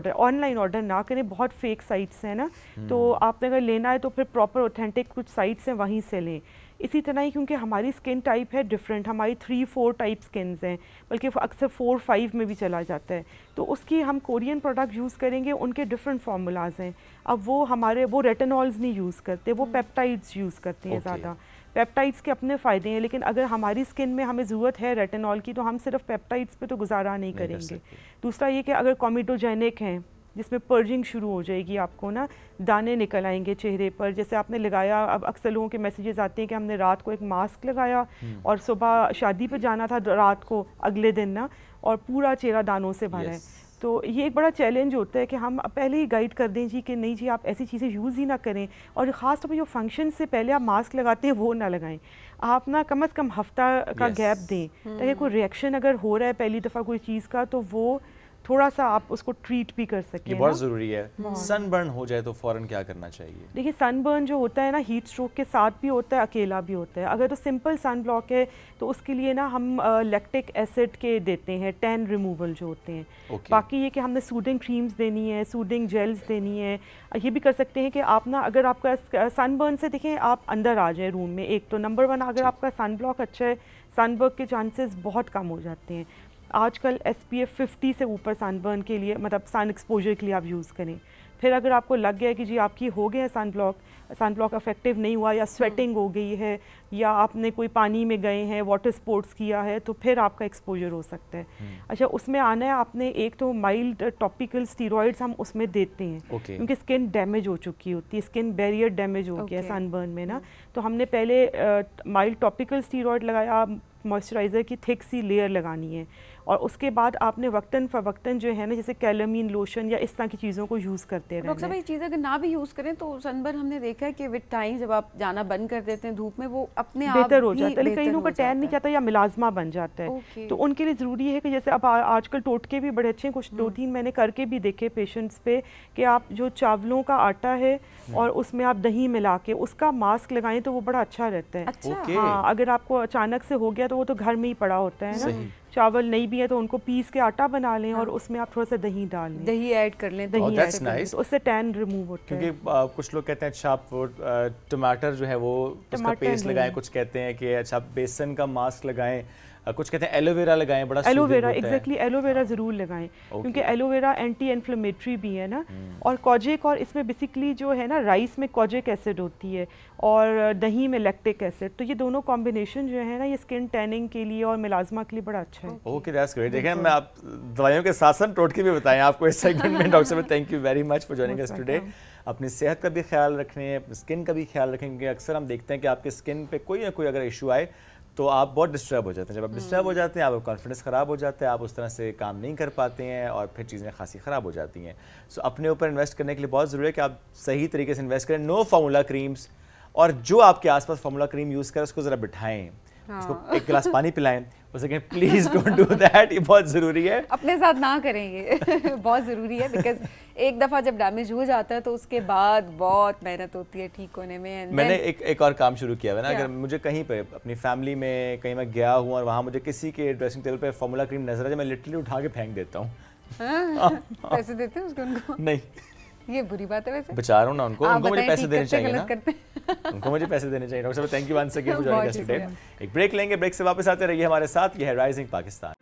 ऑर्डर ना करें, बहुत फेक साइट्स हैं ना, तो आपने अगर लेना है तो फिर प्रॉपर ऑथेंटिक कुछ साइट्स हैं वहीं से लें। इसी तरह ही, क्योंकि हमारी स्किन टाइप है डिफरेंट, हमारी 3-4 टाइप स्किन्स हैं, बल्कि अक्सर 4-5 में भी चला जाता है, तो उसकी हम कोरियन प्रोडक्ट यूज़ करेंगे, उनके डिफरेंट फार्मूलाज हैं। अब वो रेटिनॉल्स नहीं यूज़ करते, वो पेप्टाइड्स यूज़ करते हैं ज़्यादा। पेप्टाइड्स के अपने फ़ायदे हैं, लेकिन अगर हमारी स्किन में हमें ज़रूरत है रेटिनॉल की, तो हम सिर्फ पेप्टाइड्स पे तो गुजारा नहीं करेंगे। दूसरा ये कि अगर कॉमेडोजेनिक हैं, जिसमें पर्जिंग शुरू हो जाएगी, आपको ना दाने निकल आएंगे चेहरे पर, जैसे आपने लगाया, अब अक्सर लोगों के मैसेजेस आते हैं कि हमने रात को एक मास्क लगाया और सुबह शादी पे जाना था रात को, अगले दिन ना, और पूरा चेहरा दानों से भरा है। तो ये एक बड़ा चैलेंज होता है कि हम पहले ही गाइड कर दें जी कि नहीं जी आप ऐसी चीज़ें यूज़ ही ना करें, और ख़ास तौर पर जो फंक्शन से पहले आप मास्क लगाते हैं वो ना लगाएं। आप ना कम से कम हफ्ता का गैप दें, ताकि कोई रिएक्शन अगर हो रहा है पहली दफ़ा कोई चीज़ का, तो वो थोड़ा सा आप उसको ट्रीट भी कर सकें। ये बहुत ज़रूरी है। सनबर्न हो जाए तो फ़ौरन क्या करना चाहिए? देखिए, सनबर्न जो होता है ना, हीट स्ट्रोक के साथ भी होता है, अकेला भी होता है। अगर तो सिंपल सन ब्लॉक है तो उसके लिए ना हम लैक्टिक एसिड के देते हैं, टैन रिमूवल जो होते हैं। बाकी ये कि हमने सूदिंग क्रीम्स देनी है, सूदिंग जेल्स देनी है। ये भी कर सकते हैं कि आप ना, अगर आपका सनबर्न से देखें आप अंदर आ जाए रूम में, एक तो नंबर 1 अगर आपका सन ब्लॉक अच्छा है, सनबर्न के चांसेस बहुत कम हो जाते हैं। आजकल SPF 50 से ऊपर सनबर्न के लिए, मतलब सन एक्सपोजर के लिए आप यूज़ करें। फिर अगर आपको लग गया है कि जी आपकी हो गया है सन ब्लॉक इफेक्टिव नहीं हुआ, या स्वेटिंग हो गई है, या आपने कोई पानी में गए हैं, वाटर स्पोर्ट्स किया है, तो फिर आपका एक्सपोजर हो सकता है। अच्छा, उसमें आना है आपने, एक तो माइल्ड टॉपिकल स्टीरॉइड्स हम उसमें देते हैं, क्योंकि स्किन डैमेज हो चुकी होती है, स्किन बैरियर डैमेज हो गया सनबर्न में ना, तो हमने पहले माइल्ड टॉपिकल स्टीरॉइड लगाया, मॉइस्चराइज़र की थिक सी लेयर लगानी है, और उसके बाद आपने वक्तन फ़वक्तन जो है ना, जैसे कैलामीन लोशन या इस तरह की चीज़ों को यूज़ करते रहना है। डॉक्टर साहब, ये चीज़ अगर ना भी यूज़ करें तो सनबर्न हमने देखा है कि विद टाइम जब आप जाना बंद कर देते हैं धूप में, वो अपने आप बेहतर हो जाता है, लेकिन कई लोगों का टैन नहीं जाता या मिलाजमा बन जाता है। तो उनके लिए ज़रूरी है कि जैसे अब आजकल टोटके भी बड़े अच्छे हैं, कुछ 2-3 मैंने करके भी देखे पेशेंट्स पे, कि आप जो चावलों का आटा है और उसमें आप दही मिला के उसका मास्क लगाएं तो वो बड़ा अच्छा रहता है। हाँ, अगर आपको अचानक से हो गया तो वो तो घर में ही पड़ा होता है ना, चावल नहीं भी है तो उनको पीस के आटा बना लें, और उसमें आप थोड़ा सा दही डाल लें, दही ऐड कर लें, दही ऐड कर लें, तो उससे टैन रिमूव होता है। क्योंकि कुछ लोग कहते हैं अच्छा आप टमाटर जो है वो उसका पेस्ट लगाएं, कुछ कहते हैं कि अच्छा बेसन का मास्क लगाएं, कुछ कहते हैं एलोवेरा लगाएं, बड़ा एलोवेरा, एग्जैक्टली एलोवेरा ज़रूर लगाएं, क्योंकि एलोवेरा एंटी इन्फ्लेमेटरी भी है ना, और कोजिक, और इसमें बेसिकली जो है ना राइस में कोजिक एसिड होती है और दही में लैक्टिक एसिड, तो ये दोनों कॉम्बिनेशन जो है ना ये स्किन टैनिंग के लिए और मिलाजमा के लिए बड़ा अच्छा है। Okay, that's great. देखें, मैं आप दवाइयों के साथ साथ टोटके भी बताएं आपको इस सेगमेंट में। डॉक्टर साहब, thank you very much for joining us today. अपनी सेहत का भी ख्याल रखें, स्किन का भी ख्याल रखें, क्योंकि अक्सर हम देखते हैं कि आपके स्किन पे कोई ना कोई अगर इशू आए तो आप बहुत डिस्टर्ब हो जाते हैं। जब आप डिस्टर्ब हो जाते हैं, आपका कॉन्फिडेंस ख़राब हो जाता है, आप उस तरह से काम नहीं कर पाते हैं, और फिर चीज़ें खासी ख़राब हो जाती हैं। सो अपने ऊपर इन्वेस्ट करने के लिए बहुत ज़रूरी है कि आप सही तरीके से इन्वेस्ट करें। नो फार्मूला क्रीम्स, और जो आपके आसपास फार्मूला क्रीम यूज़ करें उसको ज़रा बिठाएं, उसको एक गिलास पानी पिलाएं, उसे कहें प्लीज डोंट डू दैट, ये बहुत ज़रूरी है। अपने साथ ना करेंगे बहुत ज़रूरी है, बिकॉज एक दफ़ा जब डैमेज हो जाता है तो उसके बाद बहुत मेहनत होती है ठीक होने में। मैंने एक और काम शुरू किया है ना, अगर मुझे कहीं पे अपनी फैमिली में कहीं मैं गया हूँ और वहाँ मुझे किसी के ड्रेसिंग टेबल पे फॉर्मूला क्रीम नजर आ जाए, मैं लिटरली उठा के फेंक देता हूँ। पैसे देते हैं उसको? उनको नहीं, ये बुरी बात है वैसे। बचा रहा हूँ ना उनको मुझे पैसे देने चाहिए ना। उनको मुझे पैसे देने चाहिए। डॉक्टर साहब thank you once again for joining us today. एक ब्रेक लेंगे, ब्रेक से वापस आते रहिए हमारे साथ। ये है Rising Pakistan.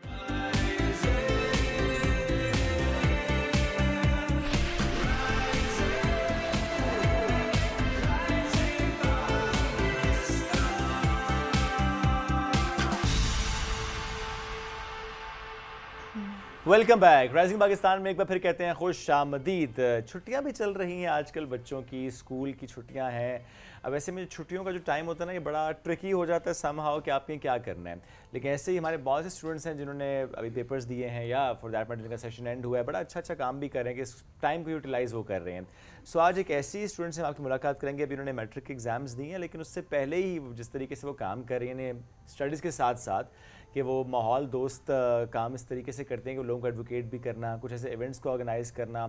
Welcome back. Rising Pakistan में एक बार फिर कहते हैं खुश आमदीद। छुट्टियां भी चल रही हैं आजकल बच्चों की, स्कूल की छुट्टियां हैं। अब ऐसे में छुट्टियों का जो टाइम होता है ना, ये बड़ा ट्रिकी हो जाता है समहाउ कि आपके क्या करना है। लेकिन ऐसे ही हमारे बहुत से स्टूडेंट्स हैं जिन्होंने अभी पेपर्स दिए हैं या फॉर दैट मैटर जिनका सेशन एंड हुआ है, बड़ा अच्छा काम भी कर रहे हैं कि इस टाइम को यूटिलाइज़ वो कर रहे हैं। सो आज एक ऐसी स्टूडेंट से हम आपकी मुलाकात करेंगे, अभी उन्होंने मैट्रिक के एग्जाम्स दिए हैं, लेकिन उससे पहले ही जिस तरीके से वो काम कर रही हैं स्टडीज़ के साथ साथ, कि वो माहौल दोस्त काम इस तरीके से करते हैं कि लोगों को एडवोकेट भी करना, कुछ ऐसे इवेंट्स को ऑर्गेनाइज करना,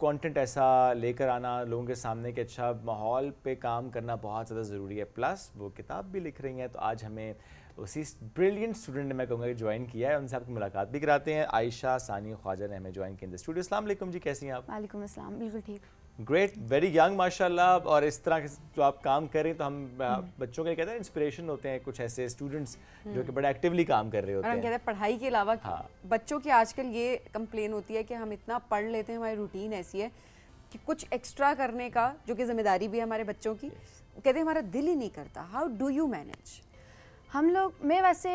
कंटेंट ऐसा लेकर आना लोगों के सामने कि अच्छा माहौल पे काम करना बहुत ज़्यादा ज़रूरी है। प्लस वो किताब भी लिख रही हैं। तो आज हमें उसी ब्रिलियंट स्टूडेंट ने मैं कहूँगा कि ज्वाइन किया है, उनसे आपकी मुलाकात भी कराते हैं। आयशा सानी ख्वाजा ने हमें ज्वाइन किया इन द स्टूडियो। अस्सलाम वालेकुम जी, कैसी हैं आप? वालेकुम अस्सलाम, बिल्कुल ठीक। ग्रेट, वेरी यंग माशाल्लाह। और इस तरह के जो आप काम कर रहे हैं तो हम बच्चों के कहते हैं इंस्पिरेशन होते हैं कुछ ऐसे स्टूडेंट्स जो कि बड़े एक्टिवली काम कर रहे होते हैं। हम कहते हैं पढ़ाई के अलावा बच्चों की आजकल ये कंप्लेन होती है कि हम इतना पढ़ लेते हैं, हमारी रूटीन ऐसी है कि कुछ एक्स्ट्रा करने का, जो कि जिम्मेदारी भी है हमारे बच्चों की, कहते हैं हमारा दिल ही नहीं करता। How do you manage? हम लोग, मैं वैसे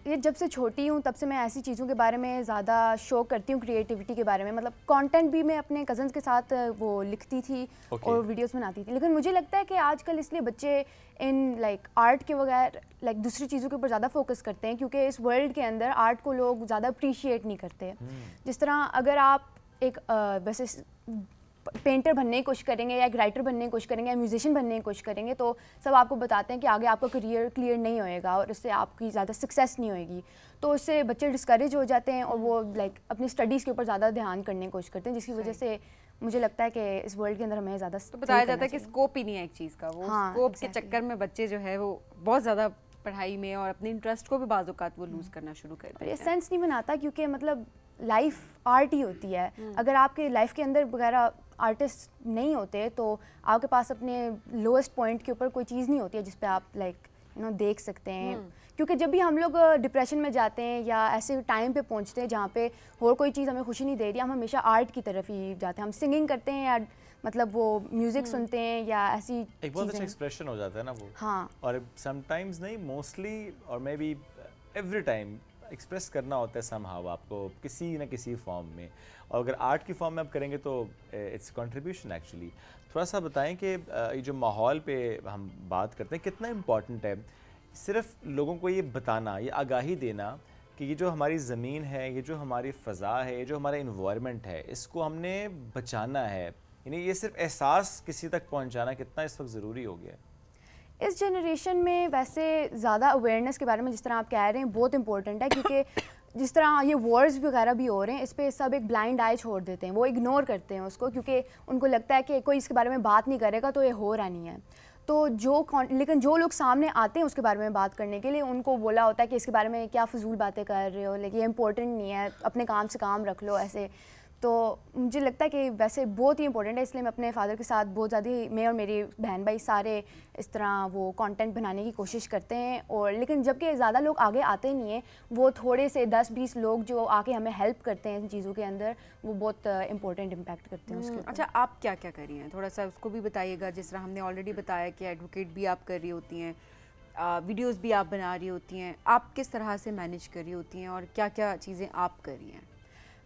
ये जब से छोटी हूँ तब से मैं ऐसी चीज़ों के बारे में ज़्यादा शो करती हूँ, क्रिएटिविटी के बारे में। मतलब कंटेंट भी मैं अपने कज़न्स के साथ वो लिखती थी और वीडियोस बनाती थी। लेकिन मुझे लगता है कि आजकल इसलिए बच्चे इन आर्ट के बगैर दूसरी चीज़ों के ऊपर ज़्यादा फोकस करते हैं, क्योंकि इस वर्ल्ड के अंदर आर्ट को लोग ज़्यादा अप्रिशिएट नहीं करते। जिस तरह अगर आप एक वैसे पेंटर बनने की कोशिश करेंगे या एक राइटर बनने की कोशिश करेंगे या म्यूजिशियन बनने की कोशिश करेंगे, तो सब आपको बताते हैं कि आगे आपका करियर क्लियर नहीं होएगा और इससे आपकी ज़्यादा सक्सेस नहीं होएगी। तो इससे बच्चे डिस्करेज हो जाते हैं और वो अपनी स्टडीज़ के ऊपर ज़्यादा ध्यान करने की कोशिश करते हैं, जिसकी वजह से मुझे लगता है कि इस वर्ल्ड के अंदर हमें ज़्यादा तो बताया जाता है कि स्कोप ही नहीं है एक चीज़ का। वो स्कोप के चक्कर में बच्चे जो है वो बहुत ज़्यादा पढ़ाई में और अपने इंटरेस्ट को भी बाज़ औक़ात वो लूज़ करना शुरू कर देते हैं। ये सेंस नहीं बनाता, क्योंकि मतलब लाइफ आर्ट ही होती है। अगर आपके लाइफ के अंदर वगैरह आर्टिस्ट नहीं होते तो आपके पास अपने लोएस्ट पॉइंट के ऊपर कोई चीज़ नहीं होती है जिस पे आप देख सकते हैं। क्योंकि जब भी हम लोग डिप्रेशन में जाते हैं या ऐसे टाइम पे पहुंचते हैं जहाँ पे और कोई चीज़ हमें खुशी नहीं दे रही, हम हमेशा आर्ट की तरफ ही जाते हैं। हम सिंगिंग करते हैं या वो म्यूजिक सुनते हैं या ऐसी एक बहुत अच्छा एक्सप्रेशन हो जाता है ना वो। हाँ, और समटाइम्स नहीं, मोस्टली और may be every time express करना होता है समहाउ आपको किसी न किसी फॉर्म में। और अगर आर्ट की फॉर्म में आप करेंगे तो इट्स कंट्रीब्यूशन एक्चुअली। थोड़ा सा बताएं कि ये जो माहौल पे हम बात करते हैं कितना इम्पॉर्टेंट है सिर्फ लोगों को ये बताना, ये आगाही देना कि ये जो हमारी ज़मीन है, ये जो हमारी फ़ज़ा है, ये जो हमारा इन्वायरमेंट है, इसको हमने बचाना है। यानी ये सिर्फ एहसास किसी तक पहुँचाना कितना इस वक्त ज़रूरी हो गया है। इस जनरेशन में वैसे ज़्यादा अवेयरनेस के बारे में जिस तरह आप कह रहे हैं बहुत इंपॉर्टेंट है, क्योंकि जिस तरह ये वॉर्स वगैरह भी हो रहे हैं, इस पर सब एक ब्लाइंड आई छोड़ देते हैं, वो इग्नोर करते हैं उसको, क्योंकि उनको लगता है कि कोई इसके बारे में बात नहीं करेगा तो ये हो रहा नहीं है। तो लेकिन जो लोग सामने आते हैं उसके बारे में बात करने के लिए, उनको बोला होता है कि इसके बारे में क्या फजूल बातें कर रहे हो, लेकिन ये इंपॉर्टेंट नहीं है, अपने काम से काम रख लो ऐसे। तो मुझे लगता है कि वैसे बहुत ही इंपॉर्टेंट है, इसलिए मैं अपने फादर के साथ बहुत ज़्यादा, मैं और मेरी बहन भाई सारे इस तरह वो कंटेंट बनाने की कोशिश करते हैं। और लेकिन जबकि ज़्यादा लोग आगे आते नहीं हैं, वो थोड़े से 10-20 लोग जो आके हमें हेल्प करते हैं इन चीज़ों के अंदर, वो बहुत इंपॉर्टेंट इम्पैक्ट करते हैं उसके। अच्छा, आप क्या क्या कर रही हैं, थोड़ा सा उसको भी बताइएगा। जिस तरह हमने ऑलरेडी बताया कि एडवोकेट भी आप कर रही होती हैं, वीडियोज़ भी आप बना रही होती हैं, आप किस तरह से मैनेज कर रही होती हैं और क्या क्या चीज़ें आप कर रही हैं?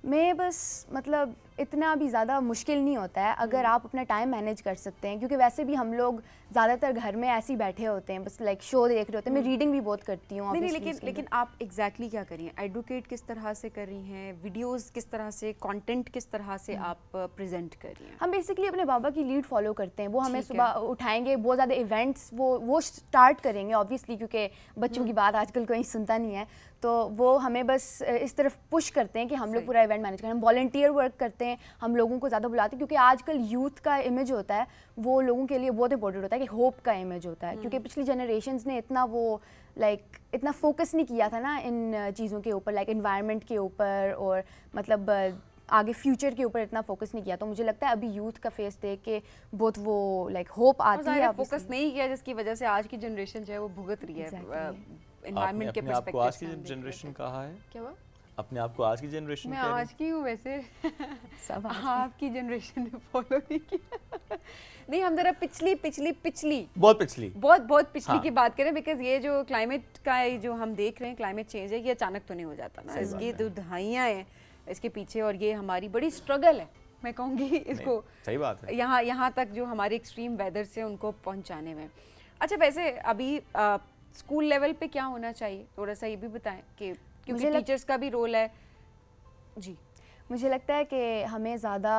मैं बस मतलब इतना भी ज़्यादा मुश्किल नहीं होता है अगर आप अपना टाइम मैनेज कर सकते हैं, क्योंकि वैसे भी हम लोग ज़्यादातर घर में ऐसे ही बैठे होते हैं, बस लाइक शो देख रहे होते हैं। मैं रीडिंग भी बहुत करती हूँ। नहीं, लेकिन आप एग्जैक्टली क्या कर रही हैं? एडवोकेट किस तरह से कर रही हैं, वीडियोस किस तरह से, कंटेंट किस तरह से आप प्रेजेंट कर रही हैं? हम बेसिकली अपने बाबा की लीड फॉलो करते हैं। वो हमें सुबह उठाएंगे, बहुत ज़्यादा इवेंट्स वो स्टार्ट करेंगे ऑब्वियसली, क्योंकि बच्चों की बात आजकल कोई सुनता नहीं है, तो वो हमें बस इस तरफ पुश करते हैं कि हम लोग पूरा इवेंट मैनेज करें। हम वॉलंटियर वर्क करते हैं, हम लोगों को ज़्यादा बुलाते हैं, क्योंकि आजकल यूथ का इमेज होता है वो लोगों के लिए बहुत इंपॉर्टेंट होता है कि होप का इमेज होता है, क्योंकि पिछली जनरेशंस ने इतना वो इतना फोकस नहीं किया था ना इन चीज़ों के ऊपर, लाइक एनवायरनमेंट के ऊपर और मतलब आगे फ्यूचर के ऊपर इतना फोकस नहीं किया। तो मुझे लगता है अभी यूथ का फेस देख के बहुत वो होप आती है। फोकस नहीं किया जिसकी वजह से आज की जनरेशन जो है वो भुगत रही है। एनवायरनमेंट के पर्सपेक्टिव से। आज की जनरेशन कहाँ है? क्या हुआ? अपने आप को आज की जनरेशन मैं आज की हूँ वैसे। सब आपकी जनरेशन ने फॉलो नहीं किया। नहीं, हम जरा पिछली बहुत पिछली की बात करें, बिकॉज ये जो क्लाइमेट का जो हम देख रहे हैं, क्लाइमेट चेंज है, ये अचानक तो नहीं हो जाता ना, इसकी तो दहाइयाँ हैं इसके पीछे, और ये हमारी बड़ी स्ट्रगल है, मैं कहूँगी इसको। सही बात है। यहाँ तक जो हमारे एक्सट्रीम वेदर से उनको पहुँचाने में। अच्छा, वैसे अभी स्कूल लेवल पे क्या होना चाहिए, थोड़ा सा ये भी बताएं कि क्योंकि टीचर्स का भी रोल है। जी, मुझे लगता है कि हमें ज़्यादा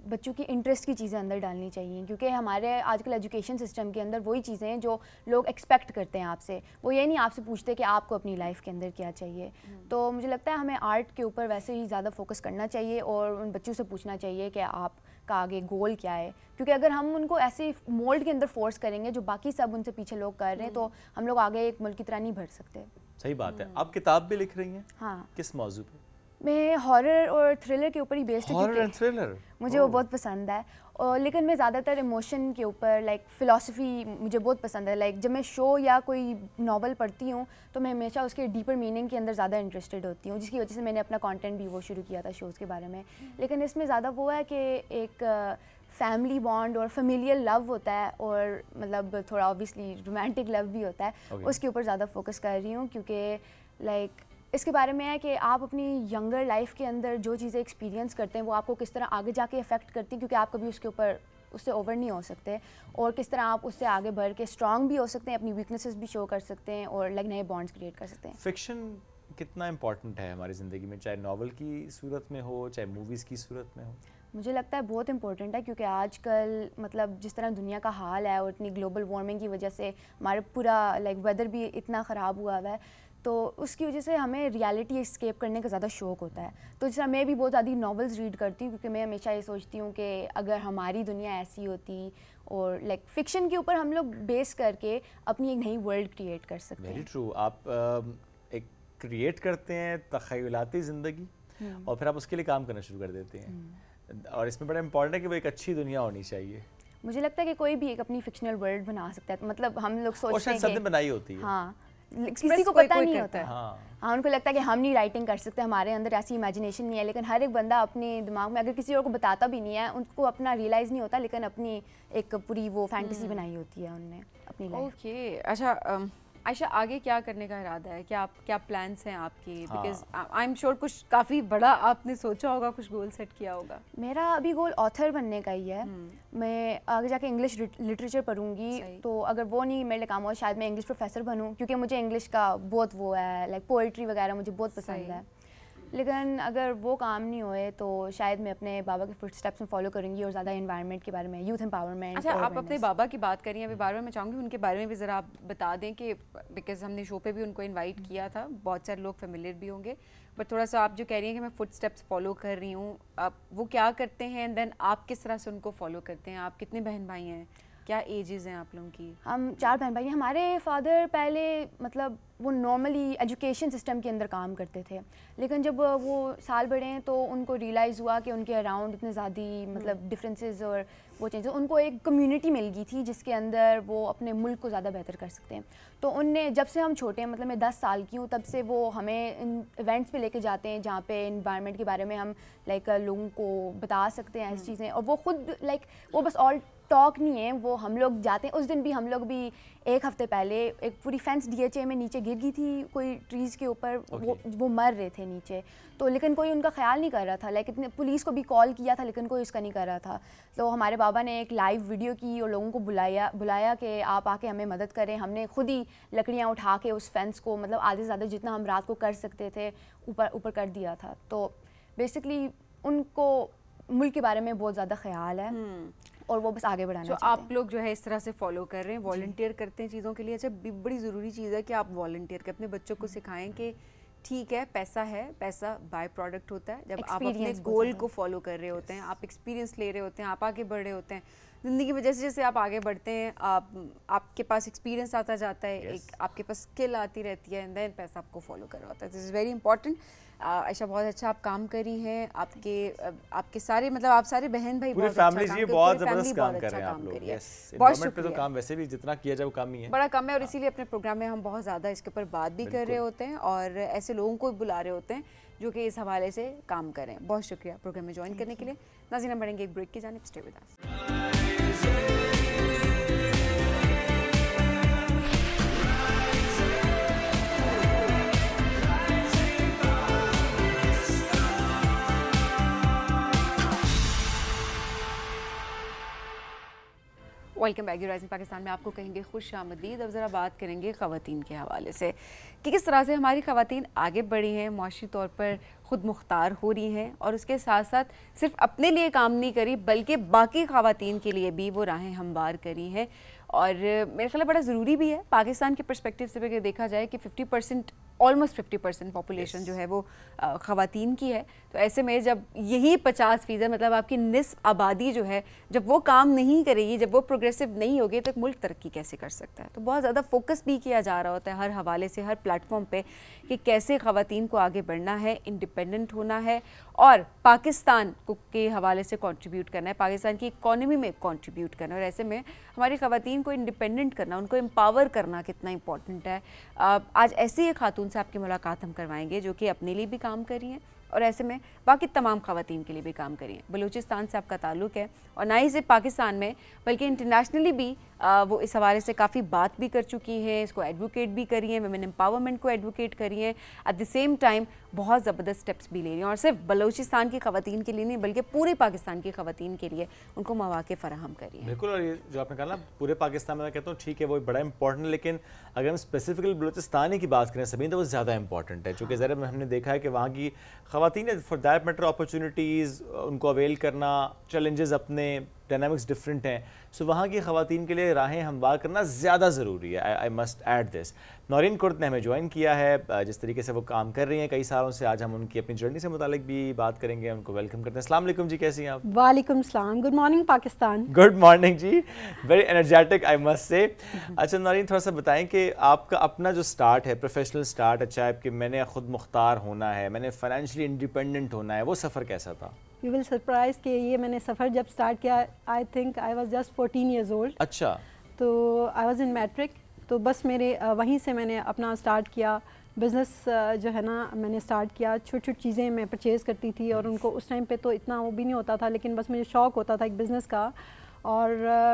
बच्चों की इंटरेस्ट की चीज़ें अंदर डालनी चाहिए, क्योंकि हमारे आजकल एजुकेशन सिस्टम के अंदर वही चीज़ें हैं जो लोग एक्सपेक्ट करते हैं आपसे। वो ये नहीं आपसे पूछते कि आपको अपनी लाइफ के अंदर क्या चाहिए। तो मुझे लगता है हमें आर्ट के ऊपर वैसे ही ज़्यादा फोकस करना चाहिए और उन बच्चों से पूछना चाहिए कि आपका आगे गोल क्या है, क्योंकि अगर हम उनको ऐसे मोल्ड के अंदर फोर्स करेंगे जो बाकी सब उनसे पीछे लोग कर रहे हैं, तो हम लोग आगे एक मुल्क की तरह नहीं बढ़ सकते। सही बात है। आप किताब भी लिख रही हैं? हाँ। किस मौजू पे? मैं हॉरर और थ्रिलर के ऊपर ही बेस्ड हूँ। हॉरर एंड थ्रिलर मुझे वो बहुत पसंद है, और लेकिन मैं ज़्यादातर इमोशन के ऊपर, लाइक फ़िलॉसफी मुझे बहुत पसंद है। लाइक जब मैं शो या कोई नॉवल पढ़ती हूँ तो मैं हमेशा उसके डीपर मीनिंग के अंदर ज़्यादा इंटरेस्टेड होती हूँ, जिसकी वजह से मैंने अपना कंटेंट भी वो शुरू किया था शोज़ के बारे में। लेकिन इसमें ज़्यादा वो है कि एक फैमिली बॉन्ड और फेमिलियर लव होता है, और मतलब थोड़ा ऑब्वियसली रोमांटिक लव भी होता है। उसके ऊपर ज़्यादा फोकस कर रही हूँ, क्योंकि लाइक इसके बारे में है कि आप अपनी यंगर लाइफ के अंदर जो चीज़ें एक्सपीरियंस करते हैं वो आपको किस तरह आगे जाके इफ़ेक्ट करती हैं, क्योंकि आप कभी उससे ओवर नहीं हो सकते, और किस तरह आप उससे आगे बढ़ के स्ट्रांग भी हो सकते हैं, अपनी वीकनेसेस भी शो कर सकते हैं, और लाइक नए बॉन्ड्स क्रिएट कर सकते हैं। फिक्शन कितना इम्पोर्टेंट है हमारी ज़िंदगी में, चाहे नॉवल की सूरत में हो चाहे मूवीज़ की सूरत में हो? मुझे लगता है बहुत इंपॉर्टेंट है, क्योंकि आजकल मतलब जिस तरह दुनिया का हाल है और इतनी ग्लोबल वार्मिंग की वजह से हमारे पूरा लाइक वेदर भी इतना ख़राब हुआ है, तो उसकी वजह से हमें रियलिटी एस्केप करने का ज़्यादा शौक होता है। तो जिस तरह मैं भी बहुत ज़्यादा नॉवेल्स रीड करती हूँ, क्योंकि मैं हमेशा ये सोचती हूँ कि अगर हमारी दुनिया ऐसी होती, और लाइक फिक्शन के ऊपर हम लोग बेस करके अपनी एक नई वर्ल्ड क्रिएट कर सकते हैं। Very true. आप एक क्रिएट करते हैं तख़य्युलाती ज़िंदगी, और फिर आप उसके लिए काम करना शुरू कर देते हैं, और इसमें बड़ा इंपॉर्टेंट है कि वो एक अच्छी दुनिया होनी चाहिए। मुझे लगता है कि कोई भी एक अपनी फिक्शनल वर्ल्ड बना सकता है, मतलब हम लोग सोचते हैं कि बनाई होती है। हाँ, किसी को पता नहीं होता है। हाँ, उनको लगता है कि हम नहीं राइटिंग कर सकते, हमारे अंदर ऐसी इमेजिनेशन नहीं है, लेकिन हर एक बंदा अपने दिमाग में, अगर किसी और को बताता भी नहीं है, उनको अपना रियलाइज़ नहीं होता, लेकिन अपनी एक पूरी वो फैंटेसी बनाई होती है उनने अपनी लाइफ। ओके, अच्छा आयशा, आगे क्या करने का इरादा है? क्या प्लान्स हैं आपके? बिकॉज आई एम श्योर कुछ काफ़ी बड़ा आपने सोचा होगा, कुछ गोल सेट किया होगा। मेरा अभी गोल ऑथर बनने का ही है। मैं आगे जाके इंग्लिश लिटरेचर पढ़ूंगी, तो अगर वो नहीं मेरे लिए काम हो, शायद मैं इंग्लिश प्रोफेसर बनूं, क्योंकि मुझे इंग्लिश का बहुत वो है, लाइक पोइट्री वगैरह मुझे बहुत पसंद है। लेकिन अगर वो काम नहीं होए तो शायद मैं अपने बाबा के फुटस्टेप्स में फॉलो करूंगी और ज़्यादा एनवायरनमेंट के बारे में, यूथ एम्पावरमेंट। अच्छा, आप अपने बाबा की बात करिए अभी, बार बार मैं चाहूँगी उनके बारे में भी ज़रा आप बता दें, कि बिकॉज हमने शो पे भी उनको इनवाइट किया था, बहुत सारे लोग फेमिलियर भी होंगे, बट थोड़ा सा आप जो कह रही हैं कि मैं फुटस्टेप्स फॉलो कर रही हूँ, आप वो क्या करते हैं, एंड देन आप किस तरह से उनको फॉलो करते हैं? आप कितने बहन भाई हैं, क्या एजेस हैं आप लोगों की? हम 4 बहन भाई हैं। हमारे फादर पहले मतलब वो नॉर्मली एजुकेशन सिस्टम के अंदर काम करते थे, लेकिन जब वो साल बढ़े हैं तो उनको रियलाइज़ हुआ कि उनके अराउंड इतने ज़्यादा मतलब डिफरेंसेस और वो चेंजेस, उनको एक कम्युनिटी मिल गई थी जिसके अंदर वो अपने मुल्क को ज़्यादा बेहतर कर सकते हैं। तो उनने, जब से हम छोटे हैं, मतलब मैं 10 साल की हूँ, तब से वो हमें इन इवेंट्स पे लेके जाते हैं जहाँ पे एनवायरनमेंट के बारे में हम लाइक लोगों को बता सकते हैं ऐसी चीज़ें, और वो खुद लाइक वो बस टॉक नहीं है, वो हम लोग जाते हैं। उस दिन भी हम लोग भी एक हफ्ते पहले एक पूरी फेंस DHA में नीचे गिर गई थी कोई ट्रीज़ के ऊपर, वो मर रहे थे नीचे, तो लेकिन कोई उनका ख्याल नहीं कर रहा था। लाइक इतने पुलिस को भी कॉल किया था लेकिन कोई इसका नहीं कर रहा था। तो हमारे बाबा ने एक लाइव वीडियो की और लोगों को बुलाया कि आप आके हमें मदद करें। हमने खुद ही लकड़ियाँ उठा के उस फेंस को मतलब आधे से ज़्यादा जितना हम रात को कर सकते थे ऊपर कर दिया था। तो बेसिकली उनको मुल्क के बारे में बहुत ज़्यादा ख्याल है और वो बस आगे बढ़ाना चाहते हैं। आप लोग जो है इस तरह से फॉलो कर रहे हैं, वॉलंटियर करते हैं चीज़ों के लिए। अच्छा, बड़ी ज़रूरी चीज़ है कि आप वॉलंटियर के अपने बच्चों को सिखाएं कि ठीक है, पैसा बाय प्रोडक्ट होता है। जब आप अपने गोल को फॉलो कर रहे होते हैं, आप एक्सपीरियंस ले रहे होते हैं, आप आगे बढ़ रहे होते हैं ज़िंदगी में। जैसे जैसे आप आगे बढ़ते हैं, आपके पास एक्सपीरियंस आता जाता है, एक आपके पास स्किल आती रहती है, एंड देन पैसा आपको फॉलो कर रहा होता है। This is very important. Ayesha, बहुत अच्छा आप काम करी हैं। आपके सारे मतलब आप सारे बहन भाई पूरी फैमिली जी बहुत ज़बरदस्त काम कर रहे हैं आप लोग। बहुत शुक्रिया। तो काम वैसे भी जितना किया जाए वो कम ही है, बड़ा कम है, और इसीलिए अपने प्रोग्राम में हम बहुत ज़्यादा इसके ऊपर बात भी कर रहे होते हैं और ऐसे लोगों को बुला रहे होते हैं जो कि इस हवाले से काम करें। बहुत शुक्रिया प्रोग्राम में ज्वाइन करने के लिए। नाज़रीन, बढ़ेंगे एक ब्रेक की जानिब, stay with us. Welcome back. Rising Pakistan में आपको कहेंगे खुश आमदीद। अब ज़रा बात करेंगे ख़वातीन के हवाले से कि किस तरह से हमारी ख़वातीन आगे बढ़ी हैं, मुआशी तौर पर ख़ुद मुख्तार हो रही हैं, और उसके साथ साथ सिर्फ अपने लिए काम नहीं करी बल्कि बाकी ख़वातीन के लिए भी वो राहें हमवार करी हैं। और मेरे ख्याल बड़ा ज़रूरी भी है पाकिस्तान के पर्सपेक्टिव से अगर देखा जाए कि 50% ऑलमोस्ट 50% पॉपुलेशन जो है वो ख़वातीन की है। तो ऐसे में जब यही 50% मतलब आपकी निस्फ आबादी जो है, जब वो काम नहीं करेगी, जब वो प्रोग्रेसिव नहीं होगी, तो मुल्क तरक्की कैसे कर सकता है। तो बहुत ज़्यादा फोकस भी किया जा रहा होता है हर हवाले से, हर प्लेटफॉर्म पे, कि कैसे ख़वातीन को आगे बढ़ना है, इंडिपेंडेंट होना है और पाकिस्तान को के हवाले से कंट्रीब्यूट करना है, पाकिस्तान की इकॉनमी में कंट्रीब्यूट करना है। और ऐसे में हमारी ख़वातीन को इंडिपेंडेंट करना, उनको एम्पावर करना कितना इंपॉर्टेंट है। आज ऐसी एक खातून से आपकी मुलाकात हम करवाएंगे जो कि अपने लिए भी काम कर रही हैं और ऐसे में बाकी तमाम ख़वातीन के लिए भी काम करी हैं। बलूचिस्तान से आपका ताल्लुक़ है और ना ही सिर्फ पाकिस्तान में बल्कि इंटरनेशनली भी वो इस हवाले से काफ़ी बात भी कर चुकी हैं, इसको एडवोकेट भी करी हैं, वुमेन एम्पावरमेंट को एडवोकेट करी हैं, एट द सेम टाइम बहुत ज़बरदस्त स्टेप्स भी ले रही हैं। और सिर्फ बलूचिस्तान की ख़वातीन के लिए नहीं बल्कि पूरे पाकिस्तान की ख़वातीन के लिए उनको मौक़े फ़राहम करी हैं। बिल्कुल। और ये जो आपने कहा ना पूरे पाकिस्तान में, मैं कहता हूँ ठीक है वो बड़ा इंपॉर्टेंट, लेकिन अगर हम स्पेसिफिकली बलूचिस्तान की बात करें सभी, तो वो ज़्यादा इंपॉर्टेंट है। चूँकि ज़रा हमने देखा है कि वहाँ की ख़वातीन फॉर दैट मैटर अपॉर्चुनिटीज़ उनको अवेल करना, चैलेंजेस अपने डायनामिक्स डिफरेंट हैं, सो वहाँ की ख़वातीन के लिए राहें हमवार करना ज़्यादा ज़रूरी है। I must add this. Naureen Kurd ने हमें ज्वाइन किया है, जिस तरीके से वो काम कर रही हैं कई सालों से। आज हम उनकी अपनी जर्नी से मुतालिक भी बात करेंगे, उनको वेलकम करते हैं। अस्सलाम वालेकुम जी, कैसी हैं आप? वालेकुम सलाम, good morning Pakistan. Good morning ji, very energetic I must say. अच्छा नौरीन, थोड़ा सा बताएं कि आपका अपना जो स्टार्ट है, प्रोफेशनल स्टार्ट, अच्छा है कि मैंने ख़ुद मुख्तार होना है, मैंने फाइनेंशियली इंडिपेंडेंट होना है, वो सफ़र कैसा था? यू विल सरप्राइज कि ये मैंने सफ़र जब स्टार्ट किया, I think I was just 14 years old. अच्छा। तो आई वाज इन मैट्रिक, तो बस मेरे वहीं से मैंने अपना स्टार्ट किया बिज़नेस जो है ना, मैंने स्टार्ट किया। छोटी छोटी चीज़ें मैं परचेज़ करती थी और उनको उस टाइम पे तो इतना वो भी नहीं होता था, लेकिन बस मुझे शौक़ होता था एक बिज़नेस का। और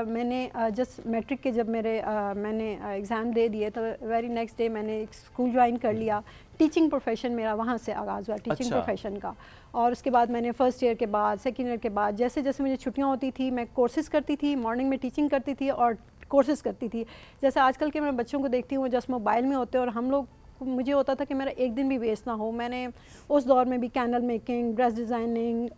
मैंने जस्ट मैट्रिक के जब मैंने एग्ज़ाम दे दिए तो वेरी नेक्स्ट डे मैंने एक स्कूल ज्वाइन कर लिया। टीचिंग प्रोफेशन मेरा वहाँ से आगाज़ हुआ, टीचिंग प्रोफेशन का। और उसके बाद मैंने फ़र्स्ट ईयर के बाद, सेकेंड ईयर के बाद, जैसे जैसे मुझे छुट्टियाँ होती थी मैं कोर्सेज़ करती थी, मॉर्निंग में टीचिंग करती थी और कोर्सेज़ करती थी। जैसे आजकल के मैं बच्चों को देखती हूँ जस्ट मोबाइल में होते हैं, और हम लोग मुझे होता था कि मेरा एक दिन भी वेस्ट ना हो। मैंने उस दौर में भी candle making, dress designing,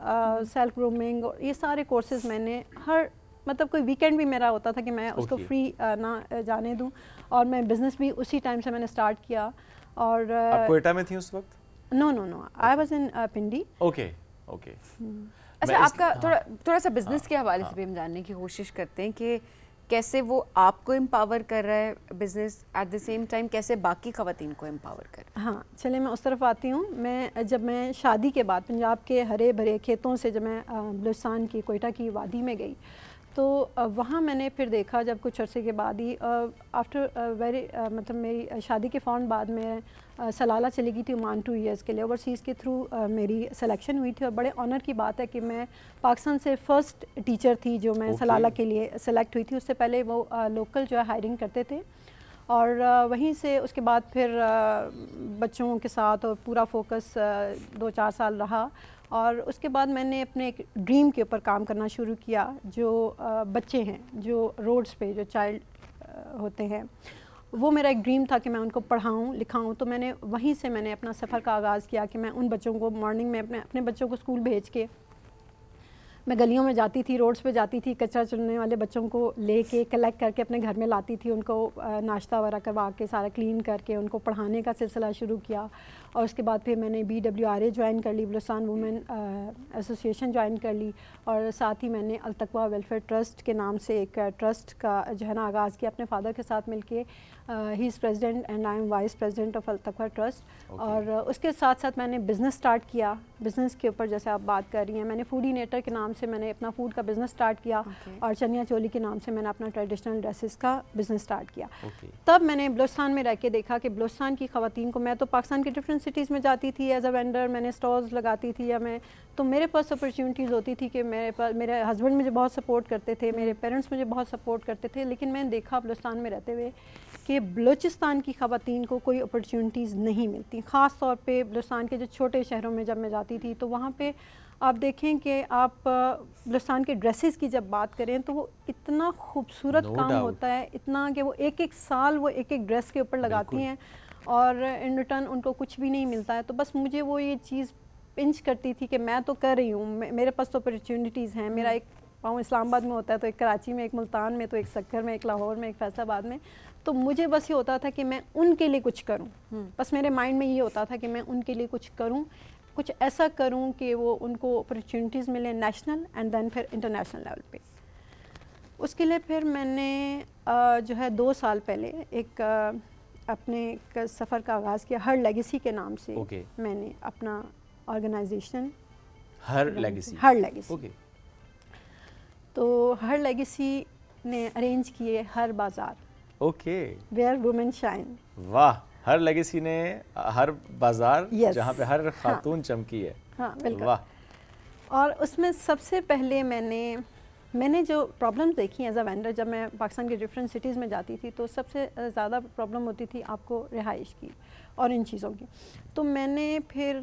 self grooming, और ये सारे कोर्सेज़ मैंने हर मतलब कोई वीकेंड भी मेरा होता था कि मैं उसको फ्री ना जाने दूं, और मैं बिज़नेस भी उसी टाइम से मैंने स्टार्ट किया। और आप क्वेटा में थी उस वक्त? No, I was in Pindi. Okay. अच्छा, आपका थोड़ा सा बिज़नेस के हवाले से भी हम जानने की कोशिश करते हैं कि कैसे वो आपको एम्पावर कर रहा है business, at the same time कैसे बाकी ख़वातीन को एम्पावर कर रहा है। हाँ, चले मैं उस तरफ आती हूँ। जब मैं शादी के बाद पंजाब के हरे भरे खेतों से जब मैं बलूचिस्तान की कोयटा की वादी में गई, तो वहाँ मैंने फिर देखा जब कुछ अरसे के बाद ही आफ्टर वेरी मतलब मेरी शादी के फ़ौरन बाद में सलाला चली गई थी ओमान 2 इयर्स के लिए। ओवरसीज़ के थ्रू मेरी सिलेक्शन हुई थी और बड़े ऑनर की बात है कि मैं पाकिस्तान से फ़र्स्ट टीचर थी जो मैं सलाला के लिए सेलेक्ट हुई थी। उससे पहले वो लोकल जो है हायरिंग करते थे और वहीं से उसके बाद फिर बच्चों के साथ और पूरा फोकस 2-4 साल रहा और उसके बाद मैंने अपने एक ड्रीम के ऊपर काम करना शुरू किया। जो बच्चे हैं जो रोड्स पे जो चाइल्ड होते हैं, वो मेरा एक ड्रीम था कि मैं उनको पढ़ाऊँ लिखाऊँ। तो मैंने वहीं से मैंने अपना सफ़र का आगाज़ किया कि मैं उन बच्चों को मॉर्निंग में अपने बच्चों को स्कूल भेज के मैं गलियों में जाती थी, रोड्स पे जाती थी, कचरा चुनने वाले बच्चों को लेके कलेक्ट करके अपने घर में लाती थी, उनको नाश्ता वगैरह करवा के सारा क्लीन करके उनको पढ़ाने का सिलसिला शुरू किया। और उसके बाद फिर मैंने BWRA ज्वाइन कर ली, बलूचिस्तान वुमेन एसोसिएशन ज्वाइन कर ली और साथ ही मैंने अल-तक़वा वेलफेयर ट्रस्ट के नाम से एक ट्रस्ट का जो है ना आगाज़ किया अपने फादर के साथ मिलके। He is president and I am vice president of Al Taqwa trust. और उसके साथ साथ मैंने बिज़नेस स्टार्ट किया। बिज़नेस के ऊपर जैसे आप बात कर रही हैं, मैंने फूडीनेटर के नाम से मैंने अपना फूड का बिज़नेस स्टार्ट किया और चनिया चोली के नाम से मैंने अपना ट्रेडिशनल ड्रेसेस का बिज़नेस स्टार्ट किया। तब मैंने बलूचिस्तान में रह के देखा कि बलूचिस्तान की ख़वातीन को, मैं तो पाकिस्तान की डिफरेंट सिटीज़ में जाती थी एज अ वेंडर, मैंने स्टॉल्स लगाती थी या मैं तो मेरे पास अपॉर्चुनिटीज़ होती थी कि मेरे हस्बैंड मुझे बहुत सपोर्ट करते थे, मेरे पेरेंट्स मुझे बहुत सपोर्ट करते थे। लेकिन मैंने देखा बलूचिस्तान में रहते हुए कि बलूचिस्तान की ख़वातीन को कोई अपॉर्चुनिटीज़ नहीं मिलती। ख़ास तौर पे बलूचिस्तान के जो छोटे शहरों में जब मैं जाती थी तो वहाँ पे आप देखें कि आप बलूचिस्तान के ड्रेसेस की जब बात करें तो वो इतना खूबसूरत काम होता है, इतना कि वो एक साल वो एक ड्रेस के ऊपर लगाती हैं और इन रिटर्न उनको कुछ भी नहीं मिलता है। तो बस मुझे वो ये चीज़ पिंच करती थी कि मैं तो कर रही हूँ, मेरे पास तो अपॉर्चुनिटीज़ हैं। मेरा एक पाँव इस्लामाबाद में होता है, तो एक कराची में, एक मुल्तान में, तो एक सक्कर में, एक लाहौर में, एक फैसलाबाद में। तो मुझे बस ये होता था कि मैं उनके लिए कुछ करूं। बस मेरे माइंड में ये होता था कि मैं उनके लिए कुछ करूं, कुछ ऐसा करूं कि वो उनको अपॉर्चुनिटीज़ मिले नेशनल एंड देन फिर इंटरनेशनल लेवल पे। उसके लिए फिर मैंने जो है 2 साल पहले एक अपने एक सफ़र का आगाज़ किया हर लेगेसी के नाम से। मैंने अपना ऑर्गेनाइजेशन हर लेगेसी तो हर लेगेसी ने अरेंज किए हर बाज़ार वेयर वुमेन शाइन। वाह, हर लेगेसी ने हर बाजार जहाँ पे हर खातून चमकी है। हाँ बिल्कुल। वाह। और उसमें सबसे पहले मैंने जो प्रॉब्लम्स देखी एज अ वेंडर, जब मैं पाकिस्तान के डिफरेंट सिटीज़ में जाती थी तो सबसे ज़्यादा प्रॉब्लम होती थी आपको रिहाइश की और इन चीज़ों की। तो मैंने फिर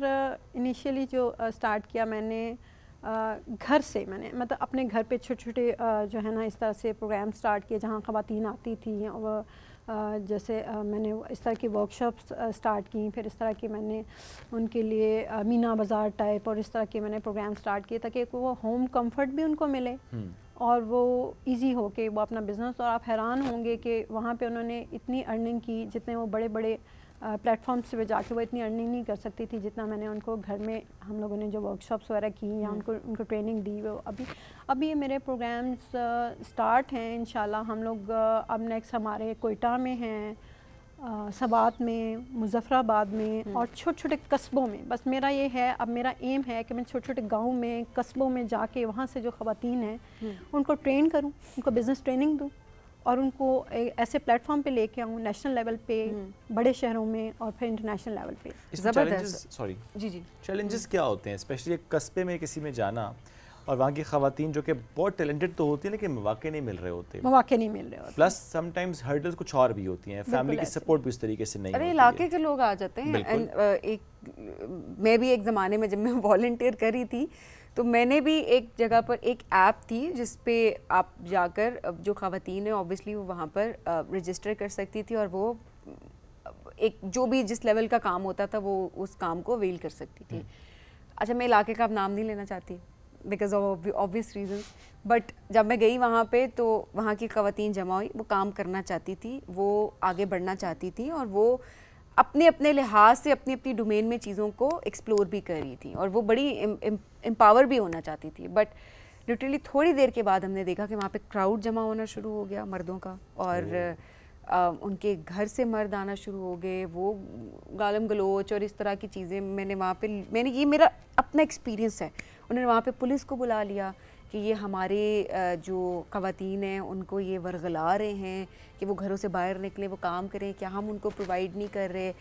इनिशियली जो स्टार्ट किया, मैंने घर से मैंने मतलब अपने घर पे छोटे छोटे जो है ना इस तरह से प्रोग्राम स्टार्ट किए जहाँ ख़वातीन आती थी। और जैसे मैंने इस तरह की वर्कशॉप्स स्टार्ट की, फिर इस तरह की मैंने उनके लिए मीना बाज़ार टाइप और इस तरह के मैंने प्रोग्राम स्टार्ट किए ताकि वो होम कंफर्ट भी उनको मिले और वो इजी हो के वो अपना बिज़नेस। और आप हैरान होंगे कि वहाँ पे उन्होंने इतनी अर्निंग की जितने वो बड़े बड़े प्लेटफॉर्म्स पे जाके वो इतनी अर्निंग नहीं कर सकती थी जितना मैंने उनको घर में हम लोगों ने जो वर्कशॉप्स वगैरह की या उनको ट्रेनिंग दी। वो अभी ये मेरे प्रोग्राम्स स्टार्ट हैं इंशाल्लाह। हम लोग अब नेक्स्ट हमारे कोयटा में हैं, सबात में, मुजफ्फराबाद में और छोटे छोटे कस्बों में। बस मेरा ये है, अब मेरा एम है कि मैं छोटे छोटे गाँव में, कस्बों में जाके वहाँ से जो ख़वातीन हैं उनको ट्रेन करूँ, उनको बिज़नेस ट्रेनिंग दूँ और उनको ऐसे प्लेटफॉर्म पे लेके आऊँ नेशनल लेवल पे, बड़े शहरों में और फिर इंटरनेशनल लेवल पे। चैलेंजेस क्या होते हैं, स्पेशली एक कस्बे में किसी में जाना और वहाँ की ख़वातीन जो कि बहुत टैलेंटेड तो होती है लेकिन मौके नहीं मिल रहे होते, प्लस समटाइम्स हर्डल्स कुछ और भी होती हैं, फैमिली की सपोर्ट भी उस तरीके से नहीं होती है। इलाके के लोग आ जाते हैं। मैं भी एक ज़माने में जब मैं वॉलंटियर करी थी तो मैंने भी एक जगह पर एक ऐप थी जिस पे आप जाकर जो ख़वातीन है ऑब्वियसली वो वहाँ पर रजिस्टर कर सकती थी और वो एक जो भी जिस लेवल का काम होता था वो उस काम को अवेल कर सकती थी। अच्छा, मैं इलाके का अब नाम नहीं लेना चाहती because of obvious reasons, but जब मैं गई वहाँ पे तो वहाँ की ख़वातीन जमा हुई, वो काम करना चाहती थी, वो आगे बढ़ना चाहती थी और वो अपने अपने लिहाज से अपनी अपनी डोमेन में चीज़ों को एक्सप्लोर भी कर रही थी और वो बड़ी एम्पावर भी होना चाहती थी। बट लिटरली थोड़ी देर के बाद हमने देखा कि वहाँ पे क्राउड जमा होना शुरू हो गया मर्दों का और उनके घर से मर्द आना शुरू हो गए, वो गालम गलोच और इस तरह की चीज़ें मैंने ये मेरा अपना एक्सपीरियंस है। उन्होंने वहाँ पे पुलिस को बुला लिया कि ये हमारे जो ख़वातीन हैं उनको ये वरगला रहे हैं कि वो घरों से बाहर निकलें, वो काम करें, क्या हम उनको प्रोवाइड नहीं कर रहे।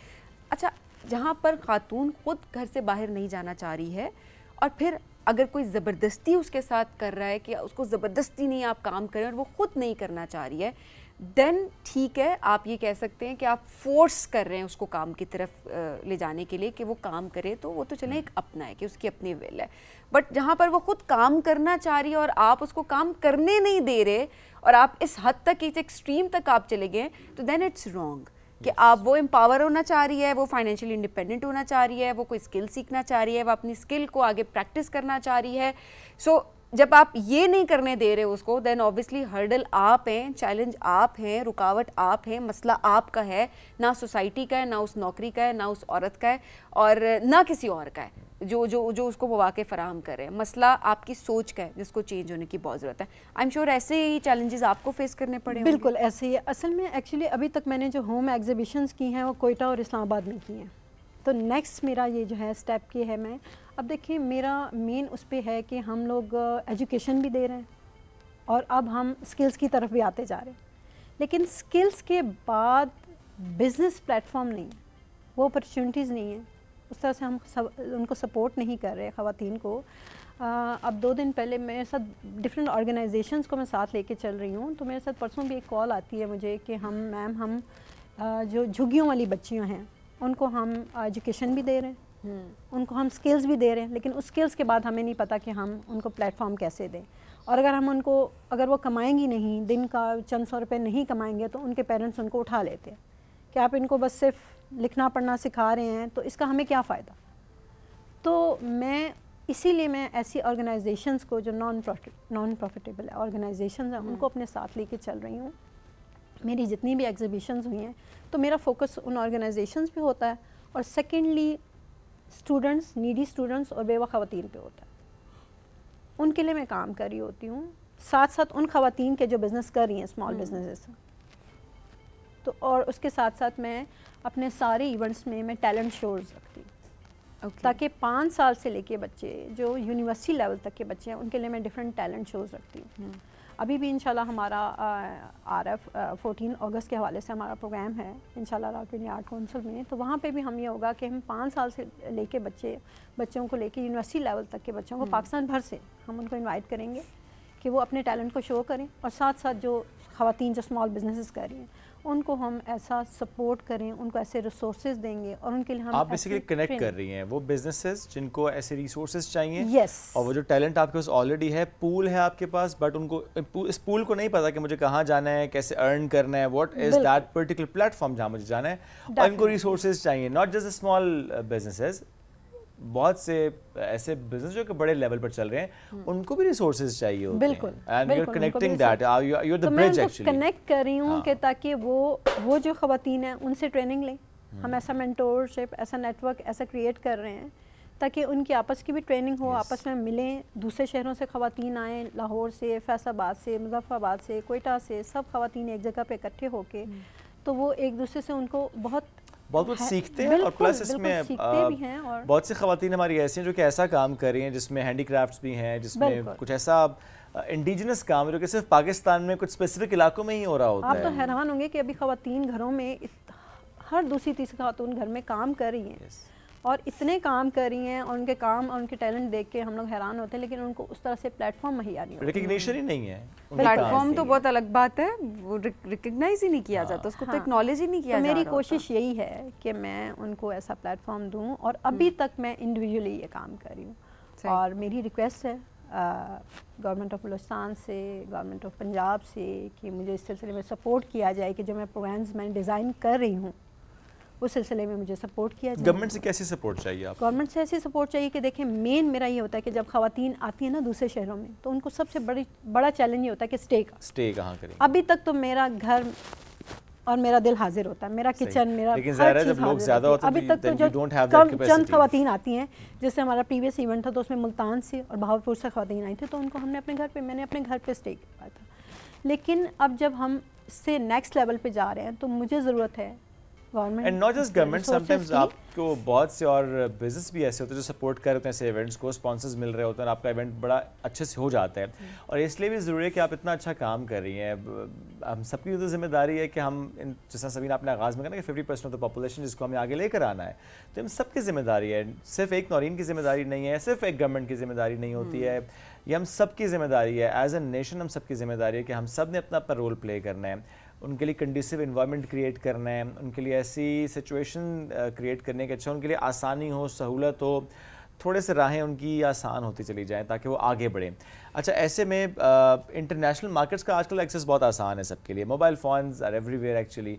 अच्छा, जहाँ पर ख़ातून ख़ुद घर से बाहर नहीं जाना चाह रही है और फिर अगर कोई ज़बरदस्ती उसके साथ कर रहा है कि उसको ज़बरदस्ती नहीं आप काम करें और वो ख़ुद नहीं करना चाह रही है, देन ठीक है, आप ये कह सकते हैं कि आप फोर्स कर रहे हैं उसको काम की तरफ ले जाने के लिए कि वो काम करे, तो वो तो चले एक अपना है कि उसकी अपनी विल है। बट जहाँ पर वो खुद काम करना चाह रही है और आप उसको काम करने नहीं दे रहे और आप इस हद तक, इस एक्सट्रीम तक आप चले गए, तो देन इट्स रॉन्ग कि आप वो एम्पावर होना चाह रही है, वो फाइनेंशियली इंडिपेंडेंट होना चाह रही है, वो कोई स्किल सीखना चाह रही है, वो अपनी स्किल को आगे प्रैक्टिस करना चाह रही है। सो जब आप ये नहीं करने दे रहे उसको, देन ऑब्वियसली हर्डल आप हैं, चैलेंज आप हैं, रुकावट आप हैं, मसला आपका है, ना सोसाइटी का है, ना उस नौकरी का है, ना उस औरत का है और ना किसी और का है जो जो जो उसको मौके फराहम करे। मसला आपकी सोच का है जिसको चेंज होने की बहुत ज़रूरत है। आई एम श्योर ऐसे ही चैलेंजेस आपको फेस करने पड़े। बिल्कुल ऐसे ही। असल में एक्चुअली अभी तक मैंने जो होम एग्जीबिशंस की हैं वो कोयटा और इस्लामाबाद में की हैं, तो नेक्स्ट मेरा ये जो है स्टेप की है, मैं अब देखिए मेरा मेन उस पर है कि हम लोग एजुकेशन भी दे रहे हैं और अब हम स्किल्स की तरफ भी आते जा रहे हैं, लेकिन स्किल्स के बाद बिज़नेस प्लेटफॉर्म नहीं है, वो अपॉर्चुनिटीज़ नहीं है, उस तरह से हम उनको सपोर्ट नहीं कर रहे ख़वातीन को। अब 2 दिन पहले मेरे साथ डिफरेंट ऑर्गेनाइजेशंस को मैं साथ लेके चल रही हूँ, तो मेरे साथ परसों भी एक कॉल आती है मुझे कि हम जो झुग्गियों वाली बच्चियाँ हैं उनको हम एजुकेशन भी दे रहे हैं, उनको हम स्किल्स भी दे रहे हैं, लेकिन उस स्किल्स के बाद हमें नहीं पता कि हम उनको प्लेटफॉर्म कैसे दें। और अगर वो कमाएंगी नहीं, दिन का चंद 100 रुपये नहीं कमाएंगे, तो उनके पेरेंट्स उनको उठा लेते हैं कि आप इनको बस सिर्फ लिखना पढ़ना सिखा रहे हैं, तो इसका हमें क्या फ़ायदा। तो इसीलिए मैं ऐसी ऑर्गेनाइजेशंस को जो नॉन प्रॉफिटेबल ऑर्गेनाइजेशंस हैं उनको अपने साथ लेके चल रही हूँ। मेरी जितनी भी एग्जीबिशंस हुई हैं तो मेरा फोकस उन ऑर्गेनाइजेशंस पे होता है और सेकेंडली स्टूडेंट्स, नीडी स्टूडेंट्स और बेवा ख़वातीन पे होता है, उनके लिए मैं काम कर रही होती हूँ, साथ साथ उन ख़वातीन के जो बिज़नेस कर रही हैं, स्मॉल बिजनेसेस। तो और उसके साथ साथ मैं अपने सारे इवेंट्स में मैं टैलेंट शोज़ रखती हूँ, ताकि 5 साल से लेके बच्चे जो यूनिवर्सिटी लेवल तक के बच्चे हैं उनके लिए मैं डिफरेंट टैलेंट शोज़ रखती हूँ। अभी भी इंशाल्लाह हमारा RF 14 अगस्त के हवाले से हमारा प्रोग्राम है इंशाल्लाह रावलपिंडी आर्ट काउंसिल में, तो वहाँ पे भी हम ये होगा कि हम 5 साल से लेके बच्चों को लेके यूनिवर्सिटी लेवल तक के बच्चों को पाकिस्तान भर से हम उनको इनवाइट करेंगे कि वो अपने टैलेंट को शो करें, और साथ साथ जो ख़वातीन जो स्मॉल बिजनेसेस कर रही हैं उनको हम ऐसा सपोर्ट करें, उनको ऐसे रिसोर्सेज देंगे और उनके लिए हम आप बेसिकली कनेक्ट कर रही हैं वो बिजनेसेस जिनको ऐसे रिसोर्सेज चाहिए। यस। और वो जो टैलेंट आपके पास ऑलरेडी है, पूल है आपके पास, बट उनको इस पूल को नहीं पता कि मुझे कहाँ जाना है, कैसे अर्न करना है, what is that particular platform जहाँ मुझे जाना है, और इनको रिसोर्सेज चाहिए। नॉट जस्ट स्मॉल बिजनेसेस, बहुत से ऐसे बिजनेस जो कि बड़े लेवल पर चल रहे हैं उनको भी रिसोर्सेज चाहिए होते हैं। बिल्कुल। And you are connecting that, you are the bridge actually. Connect कर रही हूँ कि ताकि वो जो ख़वातीन हैं उनसे ट्रेनिंग लें। हम ऐसा मेंटोरशिप, ऐसा नेटवर्क ऐसा क्रिएट कर रहे हैं ताकि उनकी आपस की भी ट्रेनिंग हो, आपस में मिलें, दूसरे शहरों से ख़वातीन आएँ, लाहौर से, फैसलाबाद से, मुजफ्फराबाद से, कोयटा से, सब ख़वातीन एक जगह पे इकट्ठे होके, तो वो एक दूसरे से उनको बहुत कुछ सीखते हैं। और प्लस इसमें बहुत सी ख़वातीन हमारी ऐसी हैं जो कि ऐसा काम कर रही हैं जिसमें हैंडीक्राफ्ट्स भी हैं, जिसमें कुछ ऐसा इंडिजिनस काम है जो कि सिर्फ पाकिस्तान में कुछ स्पेसिफिक इलाकों में ही हो रहा होता है। आप तो हैरान होंगे कि अभी ख़वातीन घरों में हर दूसरी तीसरी खातून घर में काम कर रही हैं और इतने काम कर रही हैं, और उनके काम और उनके टैलेंट देख के हम लोग हैरान होते हैं, लेकिन उनको उस तरह से प्लेटफॉर्म मुहैया नहीं होता, रिकग्निशन ही नहीं है। प्लेटफॉर्म तो बहुत अलग बात है, वो रिकग्नाइज ही नहीं किया जाता, उसको तो एक्नॉलेज ही नहीं किया जाता। मेरी कोशिश यही है कि मैं उनको ऐसा प्लेटफॉर्म दूं, और अभी तक मैं इंडिविजुअली ये काम कर रही हूँ। और मेरी रिक्वेस्ट है गवर्नमेंट ऑफ बलूचिस्तान से, गवर्नमेंट ऑफ पंजाब से कि मुझे इस सिलसिले में सपोर्ट किया जाए कि जो मैं प्रोग्राम्स मैं डिज़ाइन कर रही हूँ उस सिलसिले में मुझे सपोर्ट किया जाए। गवर्नमेंट से कैसी सपोर्ट चाहिए आपको? गवर्नमेंट से ऐसी सपोर्ट चाहिए कि देखें, मेन मेरा ये होता है कि जब ख़वातीन आती हैं ना दूसरे शहरों में, तो उनको सबसे बड़ा चैलेंज ये होता है कि स्टे कहाँ करें। अभी तक तो मेरा घर और मेरा दिल हाजिर होता है, मेरा किचन, मेरा लेकिन हर चीज़ लोग ज़्यादा होते हैं, अभी तक तो जो चंद ख़वातीन आती हैं, जैसे हमारा प्रीवियस इवेंट था तो उसमें मुल्तान से और बहावलपुर से ख़वातीन आई थी, तो उनको मैंने अपने घर पे स्टे करवाया था। लेकिन अब जब हम इससे नेक्स्ट लेवल पे जा रहे हैं तो मुझे ज़रूरत है government and not just government, sometimes आपको बहुत से और बिजनेस भी ऐसे होते हैं जो सपोर्ट कर रहे हैं ऐसे इवेंट्स को, स्पॉन्सर्स मिल रहे होते हैं और आपका इवेंट बड़ा अच्छे से हो जाता है। और इसलिए भी ज़रूरी है कि आप इतना अच्छा काम कर रही हैं। हम सबकी तो जिम्मेदारी है कि हम जैसा सभी ने अपने आगाज़ में कहा ना कि 50% ऑफ द पॉपुलेशन जिसको हमें आगे लेकर आना है, तो हम सबकी जिम्मेदारी है। सिर्फ एक नौरीन की जिम्मेदारी नहीं है, सिर्फ एक गवर्नमेंट की जिम्मेदारी नहीं होती है, ये हम सबकी जिम्मेदारी है। एज ए नेशन हम सबकी जिम्मेदारी है कि हम सब ने अपना अपना रोल प्ले करना है, उनके लिए कंडीसिव इन्वायरमेंट क्रिएट करना है, उनके लिए ऐसी सिचुएशन क्रिएट करने के अच्छा उनके लिए आसानी हो, सहूलत हो, थोड़े से राहें उनकी आसान होती चली जाएं ताकि वो आगे बढ़ें। अच्छा, ऐसे में इंटरनेशनल मार्केट्स का आजकल एक्सेस बहुत आसान है सबके लिए, mobile phones are everywhere actually,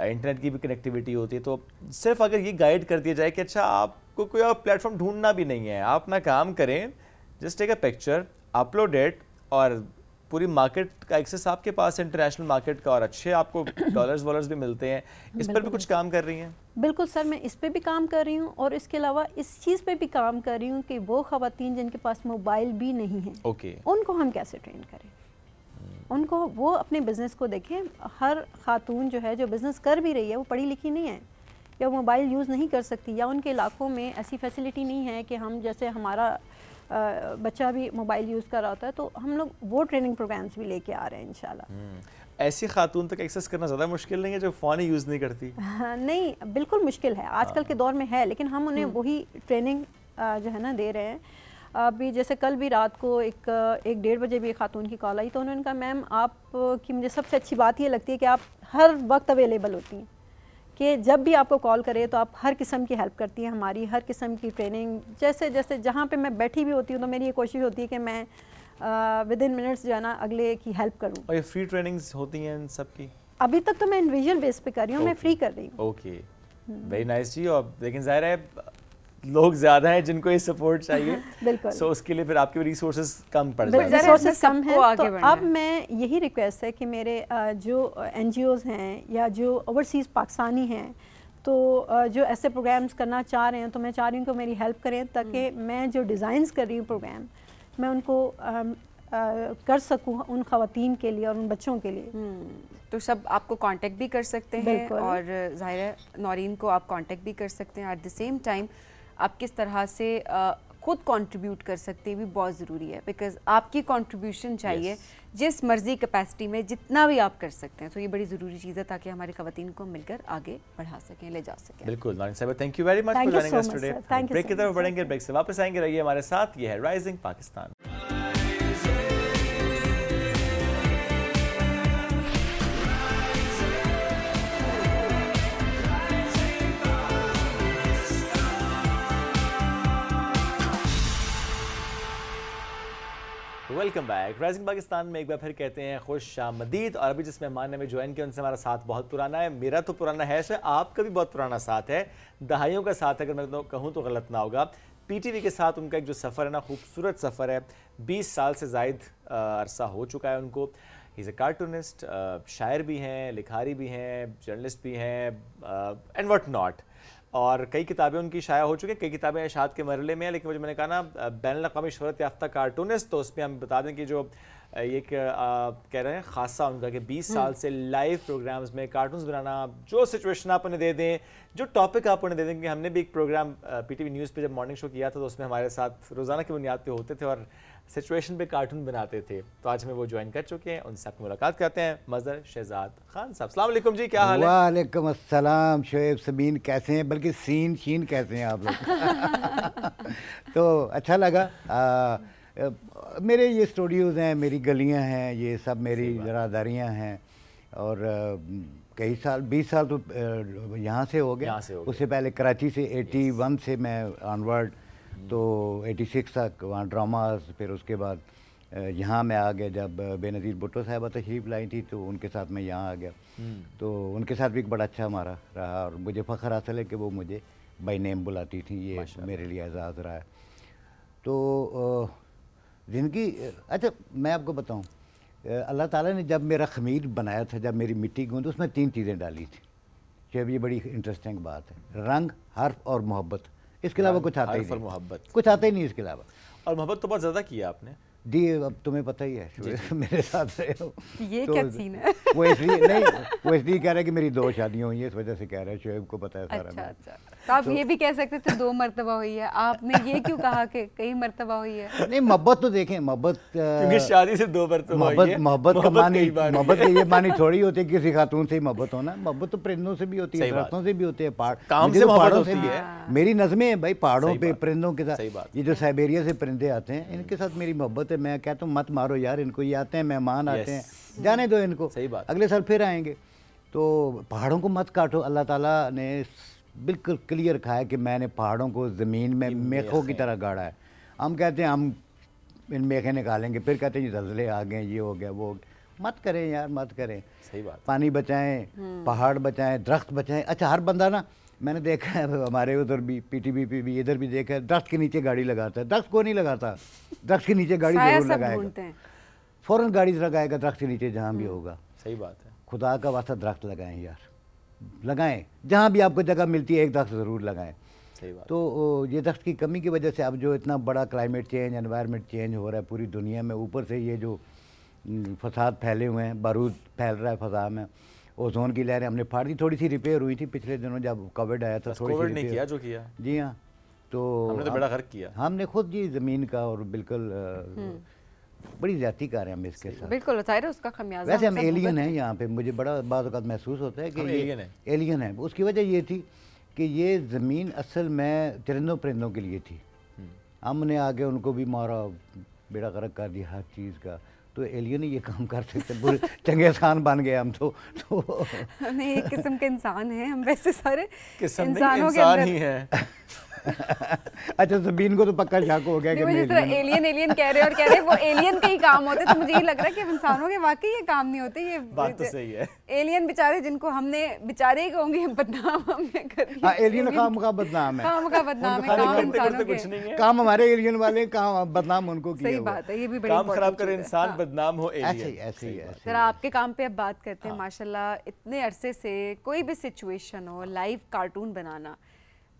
internet की भी कनेक्टिविटी होती है। तो सिर्फ अगर ये गाइड कर दिया जाए कि अच्छा आपको कोई और प्लेटफॉर्म ढूंढना भी नहीं है, आप अपना काम करें, just take a picture, upload it, और पूरी मार्केट का एक्सेस आपके पास, इंटरनेशनल मार्केट का, और अच्छे आपको डॉलर्स वॉलर्स भी मिलते हैं। इस पर भी कुछ काम कर रही हैं? बिल्कुल सर, मैं इस पे भी काम कर रही हूँ और इसके अलावा इस चीज़ पे भी काम कर रही हूँ कि वो ख़वातीन जिनके पास मोबाइल भी नहीं है, उनको हम कैसे ट्रेन करें, उनको वो अपने बिज़नेस को देखें। हर खातून जो है जो बिज़नेस कर भी रही है वो पढ़ी लिखी नहीं है, या मोबाइल यूज़ नहीं कर सकती, या उनके इलाकों में ऐसी फैसिलिटी नहीं है कि हम जैसे हमारा बच्चा भी मोबाइल यूज़ कर रहा होता है, तो हम लोग वो ट्रेनिंग प्रोग्राम्स भी लेके आ रहे हैं इंशाल्लाह। ऐसी खातून तक एक्सेस करना ज़्यादा मुश्किल नहीं है जो फ़ोन ही यूज़ नहीं करती? नहीं, बिल्कुल मुश्किल है, आजकल के दौर में है, लेकिन हम उन्हें वही ट्रेनिंग जो है ना दे रहे हैं। अभी जैसे कल भी रात को एक 1:30 बजे भी एक खातून की कॉल आई, तो उन्होंने कहा मैम आप की मुझे सबसे अच्छी बात ये लगती है कि आप हर वक्त अवेलेबल होती हैं, कि जब भी आपको कॉल करे तो आप हर किस्म की हेल्प करती हैं, हमारी हर किस्म की ट्रेनिंग, जैसे जैसे जहाँ पे मैं बैठी भी होती हूँ तो मेरी ये कोशिश होती है कि मैं विद इन मिनट्स जो है ना अगले की हेल्प करूँ। और ये फ्री ट्रेनिंग्स होती हैं इन सब की? अभी तक तो मैं इंडिविजुअल बेस पे कर रही हूँ, मैं फ्री कर रही हूँ। ओके, वेरी नाइस जी। और लेकिन ज़ाहिर है लोग ज़्यादा हैं जिनको ये सपोर्ट चाहिए, बिल्कुल, सो उसके लिए फिर आपके रिसोर्सेज कम पड़ जाते हैं। रिसोर्सेज कम हैं, तो अब मैं यही रिक्वेस्ट है कि मेरे जो NGOs हैं या जो ओवरसीज़ पाकिस्तानी हैं, तो जो ऐसे प्रोग्राम्स करना चाह रहे हैं, तो मैं चाह रही हूँ कि मेरी हेल्प करें ताकि मैं जो डिज़ाइंस कर रही हूँ प्रोग्राम, मैं उनको कर सकूँ उन ख़वातीन के लिए और उन बच्चों के लिए। तो सब आपको कांटेक्ट भी कर सकते हैं, और ज़ाहिर है नौरीन को आप कांटेक्ट भी कर सकते हैं। एट द सेम टाइम आप किस तरह से खुद कंट्रीब्यूट कर सकते हैं भी बहुत ज़रूरी है, बिकॉज आपकी कंट्रीब्यूशन चाहिए जिस मर्जी कैपेसिटी में जितना भी आप कर सकते हैं। तो ये बड़ी ज़रूरी चीज़ है ताकि हमारी ख़वातीन को मिलकर आगे बढ़ा सकें, ले जा सकें। बिल्कुल नौरीन साहिबा, thank you very much for joining us today. Break की तरफ बढ़ेंगे, ब्रेक से वापस आएंगे, रहिए हमारे साथ। ये है Rising Pakistan. Welcome back. Rising Pakistan में एक बार फिर कहते हैं खुश आमदीद। और अभी जिस मेहमान ने हमें ज्वाइन किया उनसे हमारा साथ बहुत पुराना है। मेरा तो पुराना है, सर आपका भी बहुत पुराना साथ है, दहाइयों का साथ है, अगर मैं तो कहूँ तो गलत ना होगा। PTV के साथ उनका एक जो सफ़र है ना, खूबसूरत सफ़र है, 20 साल से ज़ायद अरसा हो चुका है उनको। ही इज़ अ कार्टूनिस्ट, शायर भी हैं, लिखारी भी हैं, जर्नलिस्ट भी हैं, एंड व्हाट नॉट। और कई किताबें उनकी शाया हो चुकी हैं, कई किताबें इशात के मरहले में हैं, लेकिन वो जो मैंने कहा ना बैनुल-अक़वामी शोहरत याफ्ता कार्टूनिस्ट, तो उसमें हम बता दें कि जो ये कह रहे हैं खासा उनका कि 20 साल से लाइव प्रोग्राम्स में कार्टून्स बनाना, जो सिचुएशन आप उन्हें दे दें, जो टॉपिक आप उन्हें दे दें। कि हमने भी एक प्रोग्राम PTV न्यूज़ पे जब मॉर्निंग शो किया था, तो उसमें हमारे साथ रोज़ाना की बुनियाद पे होते थे और सिचुएशन पे कार्टून बनाते थे। तो आज हमें वो ज्वाइन कर चुके हैं, उनसे आपकी मुलाकात करते हैं। मज़हर शहजाद खान साहब, अस्सलाम वालेकुम जी, क्या हाल है? वालेकुम अस्सलाम शोएब सबीन, कैसे हैं? बल्कि सीन शीन कैसे हैं आप लोग? तो अच्छा लगा। मेरे ये स्टूडियोज़ हैं, मेरी गलियां हैं, ये सब मेरी ज़रादारियाँ हैं, और कई साल 20 साल तो यहाँ से हो गया। उससे पहले कराची से 81 से मैं ऑनवर्ड, तो 86 तक वहाँ ड्रामास, फिर उसके बाद यहाँ मैं आ गया जब बेनज़ीर भुट्टो साहिबा तशरीफ़ लाई थी, तो उनके साथ मैं यहाँ आ गया। तो उनके साथ भी एक बड़ा अच्छा हमारा रहा, और मुझे फ़ख्र हासिल है कि वो मुझे बाय नेम बुलाती थी, ये मेरे लिए एजाज़ रहा है। तो ज़िंदगी, अच्छा मैं आपको बताऊँ, अल्लाह ताला ने जब मेरा ख़मीर बनाया था, जब मेरी मिट्टी गूंद, उसमें 3 चीज़ें डाली थी। जब ये बड़ी इंटरेस्टिंग बात है, रंग, हर्फ और मोहब्बत। इसके अलावा कुछ आता ही नहीं, कुछ आता ही नहीं इसके अलावा। और मोहब्बत तो बहुत ज़्यादा किया आपने। जी अब तुम्हें पता ही है मेरे साथ रहे हो ये तो क्या सीन है? वो इसलिए नहीं, वो इसलिए कह रहा है कि मेरी 2 शादियां हुई हैं, इस वजह से कह रहा है, शोएब को पता है सारा। अच्छा अच्छा, तो आप ये भी कह सकते थे 2 मरतबा हुई है, आपने ये क्यों कहा कि कई मरतबा हुई है? नहीं मोहब्बत तो देखें, मोहब्बत क्योंकि शादी से 2 मरतबा हुई है, मोहब्बत का मानी, मोहब्बत के ये मानी थोड़ी होती है किसी खातून से ही मोहब्बत होना। मोहब्बत तो परिंदों से भी होती है, दरख्तों से भी होती है, पहाड़ों से भी है। मेरी नज़में है भाई, पहाड़ों पे परिंदों के साथ, ये जो साइबेरिया से परिंदे आते हैं इनके साथ मेरी मोहब्बत है। मैं कहता हूँ मत मारो यार इनको, ये आते हैं मेहमान आते हैं, जाने दो इनको, अगले साल फिर आएंगे। तो पहाड़ों को मत काटो। अल्लाह ताला ने बिल्कुल क्लियर कहा है कि मैंने पहाड़ों को ज़मीन में मेखों की तरह गाड़ा है। हम कहते हैं हम इन मेखे निकालेंगे, फिर कहते हैं ज़लज़ले आ गए, ये हो गया, वो हो गया। मत करें यार, मत करें। सही बात। पानी बचाएं, पहाड़ बचाएं, दरख्त बचाएं। अच्छा हर बंदा ना, मैंने देखा है हमारे उधर भी पीटीबी पे भी इधर भी देखा है, दरख्त के नीचे गाड़ी लगाता है। दरख्त को नहीं लगाता, दरख्त के नीचे गाड़ी जरूर लगाएगा, फ़ौरन गाड़ी लगाएगा दरख्त के नीचे जहाँ भी होगा। सही बात है। खुदा का वास्ता दरख्त लगाएं यार, लगाएं जहाँ भी आपको जगह मिलती है, एक दरख्त ज़रूर लगाएं। सही बात। तो ये दरख्त की कमी की वजह से अब जो इतना बड़ा क्लाइमेट चेंज, एनवायरनमेंट चेंज हो रहा है पूरी दुनिया में, ऊपर से ये जो फसाद फैले हुए हैं, बारूद फैल रहा है फ़ज़ा में, ओजोन की लहरें हमने फाड़ दी। थोड़ी सी रिपेयर हुई थी पिछले दिनों जब कोविड आया था, थोड़ी सी नहीं किया जो किया। जी हाँ, तो हमने तो बड़ा गर्क किया हमने खुद जी ज़मीन का, और बिल्कुल बड़ी ज़्यादती कर रहे हैं हम इसके साथ। बिल्कुल उसका खमियाजा। वैसे हम एलियन हैं यहाँ पे, मुझे बड़ा बात औक़ात महसूस होता है कि ये एलियन है। उसकी वजह ये थी कि ये ज़मीन असल में चरिंदों परिंदों के लिए थी, हमने आगे उनको भी मारा, बेड़ा गर्क कर दिया हर चीज़ का। तो एलियन ही ये काम कर सकते, पूरे चंगेज़ खान बन गए हम तो नहीं, एक किस्म के इंसान हैं हम, वैसे सारे इंसानों के अंदर ही हैं। अच्छा ज़मीन को तो पक्का शक हो गया कि मुझे तरह एलियन कह रहे हैं और कह रहे हैं वो एलियन के ही काम होते, तो मुझे ये लग रहा है कि इंसानों के वाकई ये काम नहीं होते। ये बात तो सही है। एलियन बेचारे जिनको हमने बेचारे ही कहूंगे बदनाम हमने कर दिया। हाँ, एलियन काम का बदनाम है, काम का बदनाम है, काम इंसानों के, काम हमारे एलियन वाले, काम बदनाम उनको किया। सही बात है, ये भी बड़ी काम खराब करे इंसान, बदनाम हो एलियन। ऐसे ही जरा आपके काम पे अब बात करते हैं। माशाल्लाह इतने अरसे से कोई भी सिचुएशन हो, लाइव कार्टून बनाना,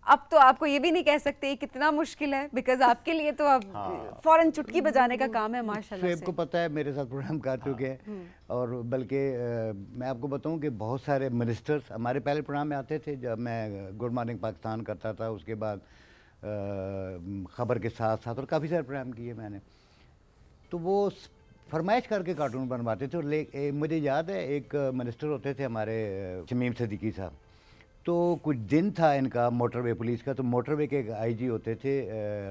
अब तो आपको ये भी नहीं कह सकते कितना मुश्किल है, बिकॉज आपके लिए तो अब फौरन चुटकी बजाने का काम है माशाल्लाह से। आपको पता है मेरे साथ प्रोग्राम कर चुके हैं, और बल्कि मैं आपको बताऊं कि बहुत सारे मिनिस्टर्स हमारे पहले प्रोग्राम में आते थे जब मैं गुड मॉर्निंग पाकिस्तान करता था, उसके बाद ख़बर के साथ साथ और काफ़ी सारे प्रोग्राम किए मैंने। तो वो फरमाइश करके कार्टून बनवाते थे। और मुझे याद है एक मिनिस्टर होते थे हमारे शमीम सिद्दीकी साहब, तो कुछ दिन था इनका मोटरवे पुलिस का, तो मोटरवे के एक आईजी होते थे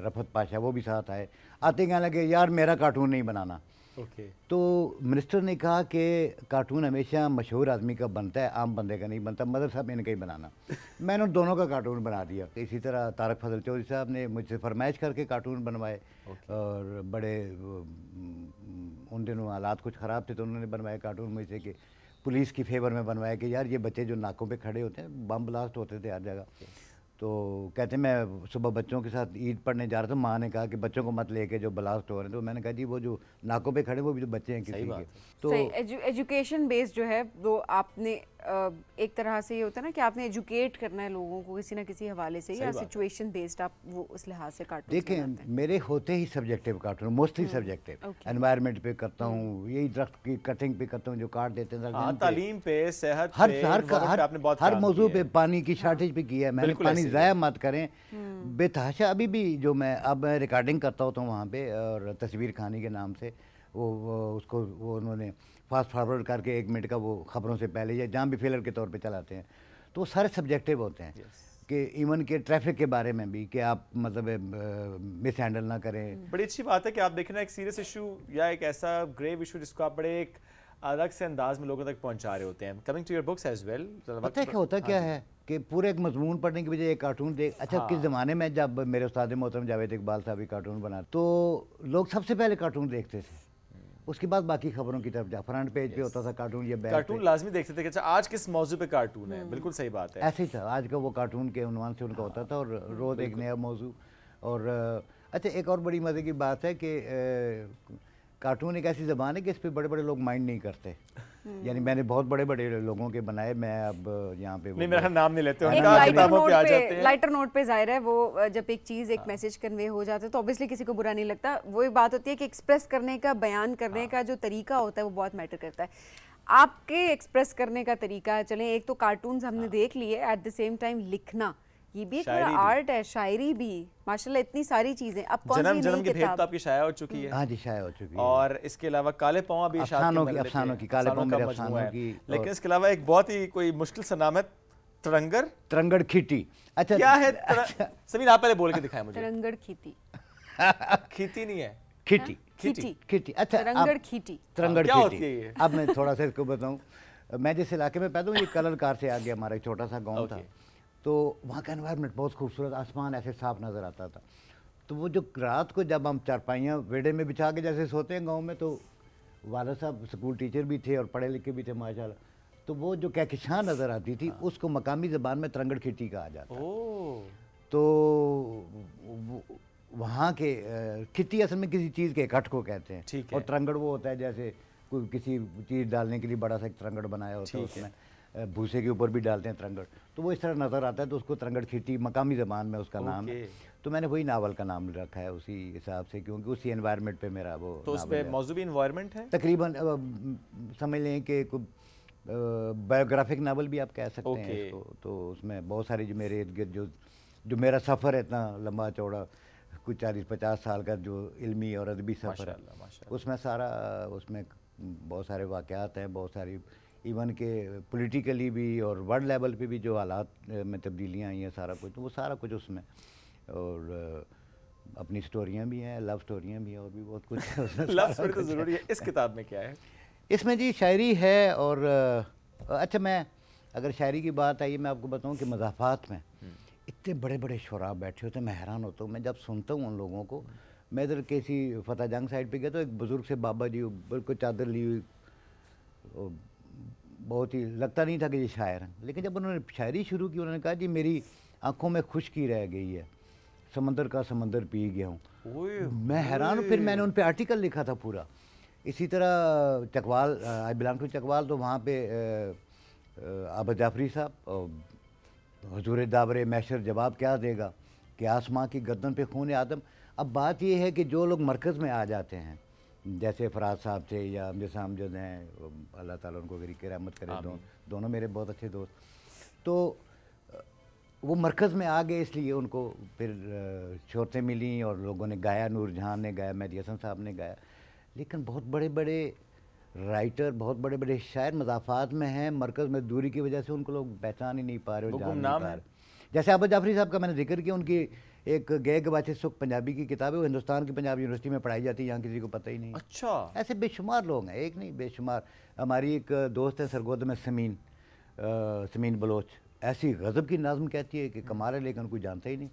रफत पाशा, वो भी साथ आए। आते कहने लगे यार मेरा कार्टून नहीं बनाना। तो मिनिस्टर ने कहा कि कार्टून हमेशा मशहूर आदमी का बनता है, आम बंदे का नहीं बनता, मदर साहब इनका ही बनाना। मैंने उन दोनों का कार्टून बना दिया। इसी तरह तारक फजल चौधरी साहब ने मुझसे फरमाइश करके कार्टून बनवाए, और बड़े उन दिनों हालात कुछ ख़राब थे तो उन्होंने बनवाए कार्टून मुझसे कि पुलिस की फेवर में बनवाया कि यार ये बच्चे जो नाकों पे खड़े होते हैं, बम ब्लास्ट होते थे हर जगह। तो कहते मैं सुबह बच्चों के साथ ईद पढ़ने जा रहा था, माँ ने कहा कि बच्चों को मत लेके जो ब्लास्ट हो रहे हैं। तो मैंने कहा जी वो जो नाकों पे खड़े वो भी तो बच्चे हैं किसी के। तो एजुकेशन बेस्ड जो है वो आपने एक तरह से ये होता है ना कि आपने एजुकेट करना है लोगों को किसी ना किसी हवाले से, या सिचुएशन बेस्ड आप वो उस लिहाज से कार्टून देखें। मेरे होते ही subjective cartoon, mostly subjective. Environment पे करता हूँ, यही दरख्त की कटिंग पे करता हूँ जो काट देते हैं, तालीम पे, सेहत पे, हर मौजू पे, पानी की शॉर्टेज पे किया है मैंने। पानी ज़ाया मत करें बेतहाशा। अभी भी जो मैं अब रिकॉर्डिंग करता होता हूँ वहाँ पे, और तस्वीर खानी के नाम से वो उसको वो उन्होंने फास्ट फॉरवर्ड करके 1 मिनट का वो ख़बरों से पहले या जहाँ भी फिलर के तौर पे चलाते हैं, तो वो सारे सब्जेक्टिव होते हैं। कि इवन के ट्रैफिक के बारे में भी कि आप मतलब मिस हैंडल ना करें। बड़ी अच्छी बात है कि आप देखना एक सीरियस इशू या एक ऐसा ग्रेव इशू जिसको आप बड़े एक अलग से अंदाज में लोगों तक पहुंचा रहे होते हैं। Coming to your books as well, पता है क्या होता क्या है कि पूरे एक मजमून पढ़ने की बजाय एक कार्टून देख। अच्छा किस ज़माने में जब मेरे उस्ताद मोहतरम जावेद इकबाल साहब भी कार्टून बना, तो लोग सबसे पहले कार्टून देखते थे, उसके बाद बाकी खबरों की तरफ जा। फ्रंट पेज पे होता था कार्टून, ये कार्टून लाजमी देखते थे कि अच्छा आज किस मौजू पे कार्टून है। बिल्कुल सही बात है, ऐसे ही था। आज का वो कार्टून के उन्वान से उनका होता था, और रोज़ एक नया मौजू। और अच्छा एक और बड़ी मज़े की बात है कि कार्टून एक ऐसी ज़बान है कि इस पे बड़े बड़े लोग माइंड नहीं करते। यानी मैंने बहुत बड़े बड़े लोगों के बनाए, मैं अब यहाँ पे नहीं, मेरा नाम नहीं लेते, एक लाइटर नोट पे जाहिर है वो जब एक चीज़ एक मैसेज कन्वे हो जाता है तो ऑब्वियसली किसी को बुरा नहीं लगता। वही बात होती है कि एक्सप्रेस करने का, बयान करने का जो तरीका होता है वो बहुत मैटर करता है। आपके एक्सप्रेस करने का तरीका, चलें एक तो कार्टून्स हमने देख लिए, एट द सेम टाइम लिखना ये भी एक बड़ा आर्ट है, शायरी भी, माशाल्लाह इतनी सारी चीजें। अब कौन सी जन्म की भेंट तो आपकी शाया हो चुकी है? हाँ जी, शाया हो चुकी है। और इसके अलावा काले पाँव भी अफसानों की काले पाँव मेरे अफसानों की। लेकिन इसके अलावा एक बहुत ही कोई मुश्किल सा नाम है, तरंगड़ खीटी। अच्छा, क्या है? समीन आप पहले बोल के दिखाएं मुझे। तरंगड़ खीटी खीती नहीं है, खीटी खीटी खीटी। अच्छा, तरंगड़ खीटी, तरंगड़ क्या होती है खीटी। ये? अब मैं थोड़ा सा इसको बताऊं। मैं जिस इलाके में पैदा हूँ ये कलर कार से आ गया, हमारा एक छोटा सा गाँव था, तो वहाँ का एनवायरनमेंट बहुत खूबसूरत, आसमान ऐसे साफ नज़र आता था। तो वो जो रात को जब हम चारपाइयाँ वेड़े में बिछा के जैसे सोते हैं गांव में, तो वाला साहब स्कूल टीचर भी थे और पढ़े लिखे भी थे माशाल्लाह, तो वो जो कहकशां नज़र आती थी उसको मकामी ज़बान में तरंगड़ खिट्टी कहा जाता है। तो वहाँ के खिट्टी असल में किसी चीज़ के इकट्ठ को कहते हैं, और तरंगड़ वो होता है जैसे कोई किसी चीज़ डालने के लिए बड़ा सा एक तरंगड़ बनाया होता है, उसमें भूसे के ऊपर भी डालते हैं तरंगड़, तो वो इस तरह नज़र आता है, तो उसको तरंगड़ खिट्टी मकामी ज़बान में उसका नाम है। तो मैंने वही नावल का नाम रखा है उसी हिसाब से, क्योंकि उसी एनवायरनमेंट पे मेरा वो। तो उसमें मौजूदी एनवायरनमेंट है तकरीबन, समझ लें कि बायोग्राफिक नावल भी आप कह सकते हैं इसको। तो उसमें बहुत सारी जो मेरे इर्द गिर्द जो मेरा सफ़र है इतना लंबा चौड़ा, कुछ 40-50 साल का जो इल्मी और अदबी सफ़र है, उसमें सारा, उसमें बहुत सारे वाक़यात हैं, बहुत सारी इवन के पॉलिटिकली भी और वर्ल्ड लेवल पे भी जो हालात में तब्दीलियाँ आई हैं, सारा कुछ, तो वो सारा कुछ उसमें, और अपनी स्टोरियाँ भी हैं, लव स्टोरियाँ भी हैं, और भी बहुत कुछ है। लव स्टोरी तो ज़रूरी है। इस किताब में क्या है? इसमें जी शायरी है, और अच्छा, मैं अगर शायरी की बात आई, मैं आपको बताऊं कि मज़ाफ़ात में इतने बड़े बड़े शुरा बैठे होते हैं, मैं हैरान होता हूँ। मैं जब सुनता हूँ उन लोगों को, मैं इधर किसी फतेह जंग साइड पे गया तो एक बुज़ुर्ग से बाबा जी बिल्कुल चादर ली हुई, बहुत ही लगता नहीं था कि ये शायर हैं, लेकिन जब उन्होंने शायरी शुरू की, उन्होंने कहा जी मेरी आंखों में खुश्की रह गई है, समंदर का समंदर पी गया हूँ। मैं हैरान हूँ। फिर मैंने उन पर आर्टिकल लिखा था पूरा। इसी तरह Chakwal, I belong to Chakwal, तो वहाँ पे आबद जाफरी साहब, हुजूर दावरे मैशर जवाब क्या देगा कि आसमां की गर्दन पे खून आदम। अब बात ये है कि जो लोग मरकज़ में आ जाते हैं, जैसे फराज साहब थे या अमजद सामजद हैं, अल्लाह ताला उनको गरीक रहमत करे, दोनों मेरे बहुत अच्छे दोस्त, तो वो मरकज़ में आ गए, इसलिए उनको फिर शोहरतें मिली और लोगों ने गाया, नूर जहान ने गाया, मेहदी हसन साहब ने गाया। लेकिन बहुत बड़े बड़े राइटर, बहुत बड़े बड़े शायर मज़ाफ़ात में हैं, मरकज़ में दूरी की वजह से उनको लोग पहचान ही नहीं पा रहे, जान नहीं पा रहे। जैसे आबद जाफरी साहब का मैंने जिक्र किया, उनकी एक गए गवाचे सुख पंजाबी की किताब है, वो हिंदुस्तान की पंजाब यूनिवर्सिटी में पढ़ाई जाती है, यहाँ किसी को पता ही नहीं। अच्छा, ऐसे बेशुमार लोग हैं, एक नहीं बेशुमार। हमारी एक दोस्त है सरगोदा में, समीन बलोच, ऐसी गज़ब की नाज़म कहती है कि कमाल है, लेकिन कोई जानता ही नहीं।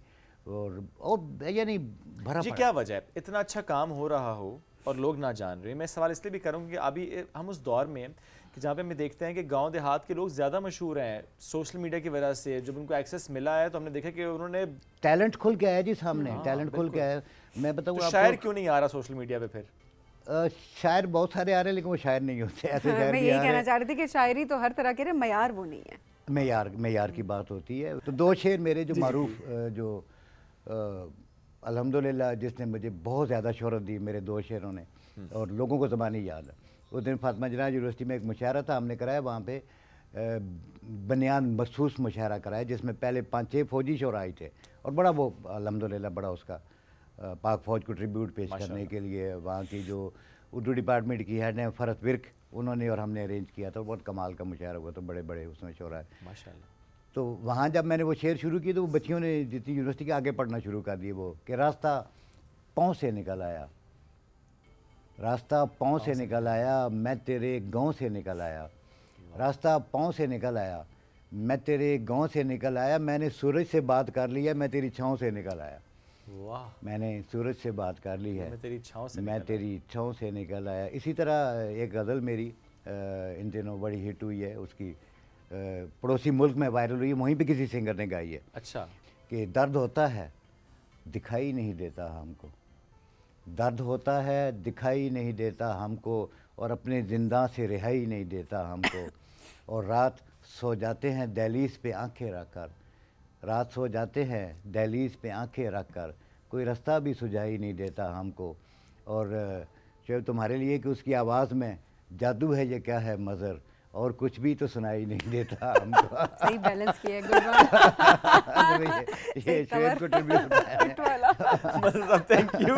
और यानी भरा जी, क्या वजह है इतना अच्छा काम हो रहा हो और लोग ना जान रहे? मैं सवाल इसलिए भी करूँगी कि अभी हम उस दौर में कि जहाँ पे हम देखते हैं कि गांव देहात के लोग ज़्यादा मशहूर हैं सोशल मीडिया की वजह से। जब उनको एक्सेस मिला है तो हमने देखा कि उन्होंने टैलेंट खुल के आया जी सामने, टैलेंट खुल के आया। मैं बताऊँ तो शायर क्यों नहीं आ रहा सोशल मीडिया पे? फिर शायर बहुत सारे आ रहे हैं, लेकिन वो शायर नहीं होते ऐसे। मैं यही कहना चाह रही थी कि शायरी तो हर तरह के मयार वो नहीं है, मेयार की बात होती है। तो दो शेर मेरे जो मारूफ, जो अल्हम्दुलिल्लाह जिसने मुझे बहुत ज़्यादा शोहरत दी, मेरे दो शेरों ने, और लोगों को ज़बानी याद है। उस दिन फातिमा जना यूनिवर्सिटी में एक मुशायरा था, हमने कराया वहाँ पे, बनियान मखसूस मुशायरा कराया, जिसमें पहले 5-6 फौजी शोरा आए थे, और बड़ा वो अल्हम्दुलिल्लाह बड़ा उसका पाक फ़ौज को ट्रिब्यूट पेश करने के लिए वहाँ की जो उर्दू डिपार्टमेंट की हेड हैं फ़रत विर्क, उन्होंने और हमने अरेंज किया था। बहुत कमाल का मुशायरा हुआ, तो बड़े बड़े उसमें शोरा है माशाल्लाह। तो वहाँ जब मैंने वो शेर शुरू की तो वो बच्चियों ने जितनी यूनिवर्सिटी के आगे पढ़ना शुरू कर दिए, वो कि रास्ता पाँव से निकल आया, रास्ता पाँव से निकल आया, मैं तेरे गांव से निकल आया, रास्ता पाँव से निकल आया, मैं तेरे गांव से निकल आया, मैंने सूरज से बात कर लिया, मैं तेरी छाँव से निकल आया। वाह, मैंने सूरज से बात कर ली है, मैं तेरी छाँव से निकल आया। इसी तरह एक गज़ल मेरी इन दिनों बड़ी हिट हुई है, उसकी पड़ोसी मुल्क में वायरल हुई है, वहीं पे किसी सिंगर ने गाई है। अच्छा, कि दर्द होता है दिखाई नहीं देता हमको, दर्द होता है दिखाई नहीं देता हमको, और अपने जिंदा से रिहाई नहीं देता हमको, और रात सो जाते हैं दहलीज पे आंखें रख कर, रात सो जाते हैं दहलीज पे आंखें रख कर, कोई रास्ता भी सुझाई नहीं देता हमको। और शायद तुम्हारे लिए कि उसकी आवाज़ में जादू है ये क्या है मज़र, और कुछ भी तो सुनाई नहीं देता हमको। सही बैलेंस किया, गुड वन। ये शुएब को ट्रिब्यूट है। मतलब थैंक यू।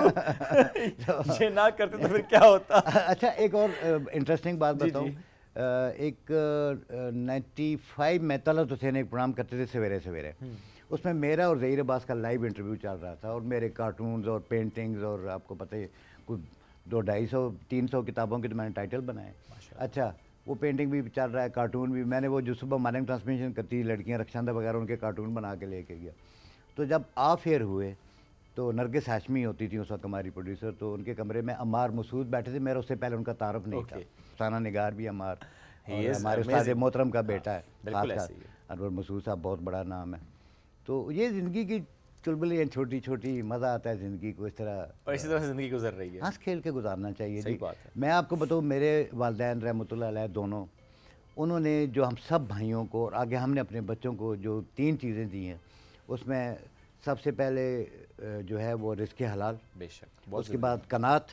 ये ना करते तो फिर क्या होता। अच्छा एक और इंटरेस्टिंग बात बताऊं, एक 95 में तलत हुसैन एक प्रोग्राम करते थे सवेरे सवेरे, उसमें मेरा और ज़हीर अब्बास का लाइव इंटरव्यू चल रहा था, और मेरे कार्टून्स और पेंटिंग्स और आपको पता है कुछ 200-250-300 किताबों के तो मैंने टाइटल बनाए। अच्छा वो पेंटिंग भी चल रहा है, कार्टून भी, मैंने वो जो सुबह मॉर्निंग ट्रांसमिशन करती लड़कियां रक्षांदा वगैरह उनके कार्टून बना के लेके गया। तो जब ऑफ एयर हुए तो नरगिस हाशमी होती थी उस वक्त हमारी प्रोड्यूसर, तो उनके कमरे में अम्मार मसूद बैठे थे, मेरा उससे पहले उनका तारफ़ नहीं था। साना निगार भी अम्मार हमारे उस्ताद मोहतरम का बेटा है, खासकर अनवर मसूद साहब, बहुत बड़ा नाम है। तो ये ज़िंदगी की चुलबुलियाँ छोटी छोटी, मज़ा आता है ज़िंदगी को इस तरह, और इसी तरह से ज़िंदगी गुजर रही है, हंस खेल के गुजारना चाहिए। सही बात है। मैं आपको बताऊँ, मेरे वालिदैन रहमतुल्लाह अलैह दोनों, उन्होंने जो हम सब भाइयों को और आगे हमने अपने बच्चों को जो 3 चीज़ें दी हैं, उसमें सबसे पहले जो है वो रिज़्क़ हलाल, बेशक, उसके बाद कनात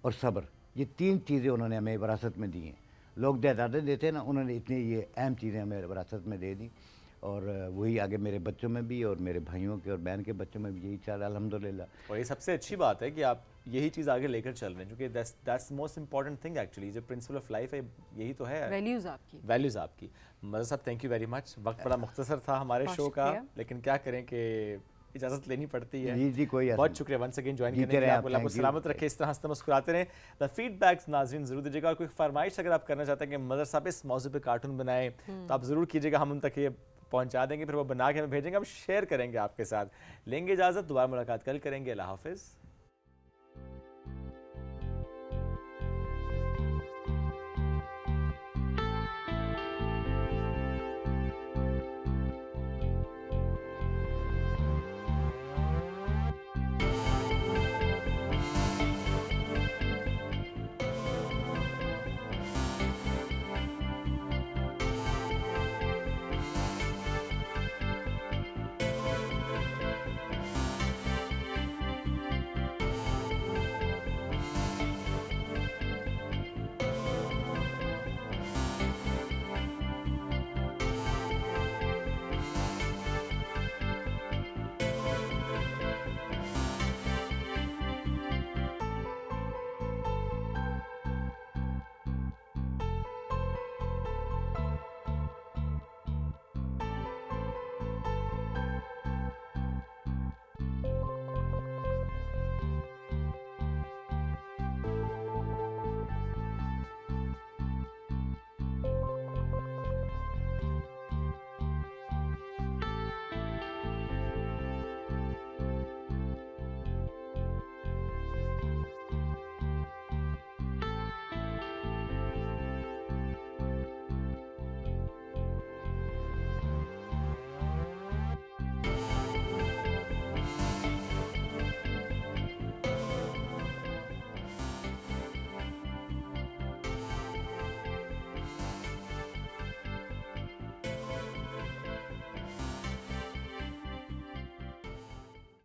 और सब्र, ये 3 चीज़ें उन्होंने हमें विरासत में दी हैं। लोग जायदादें देते हैं ना, उन्होंने इतनी ये अहम चीज़ें हमें विरासत में दे दी, और वही आगे मेरे बच्चों में भी और मेरे भाइयों के और बहन के बच्चों में भी यही चल रहा है अल्हम्दुलिल्लाह। और ये सबसे अच्छी बात है कि आप यही चीज़ आगे लेकर चल रहे हैं, क्योंकि that's most important thing actually, जो प्रिंसिपल ऑफ लाइफ है यही तो है, वैल्यूज़ आपकी, वैल्यूज़ आपकी। मज़र साहब थैंक यू वेरी मच। वक्त बड़ा मुख्तसर था हमारे शो का, लेकिन क्या करें कि इजाज़त लेनी पड़ती है। जी कोई बहुत शुक्रिया वंस अगेन ज्वाइन करने के लिए, आपको अल्लाह को सलामत रखे, इस तरह हंसते मुस्कुराते रहें। द फीडबैक्स नाज़रीन ज़रूर दीजिएगा, और कोई फरमाइश अगर आप करना चाहते हैं कि मदर साहब इस मौजू पे कार्टून बनाएं तो आप ज़रूर कीजिएगा, हम उन तक ये पहुंचा देंगे, फिर वो बना के हमें भेजेंगे, हम शेयर करेंगे आपके साथ। लेंगे इजाज़त, दोबारा मुलाकात कल करेंगे। अल्लाह हाफ़िज़।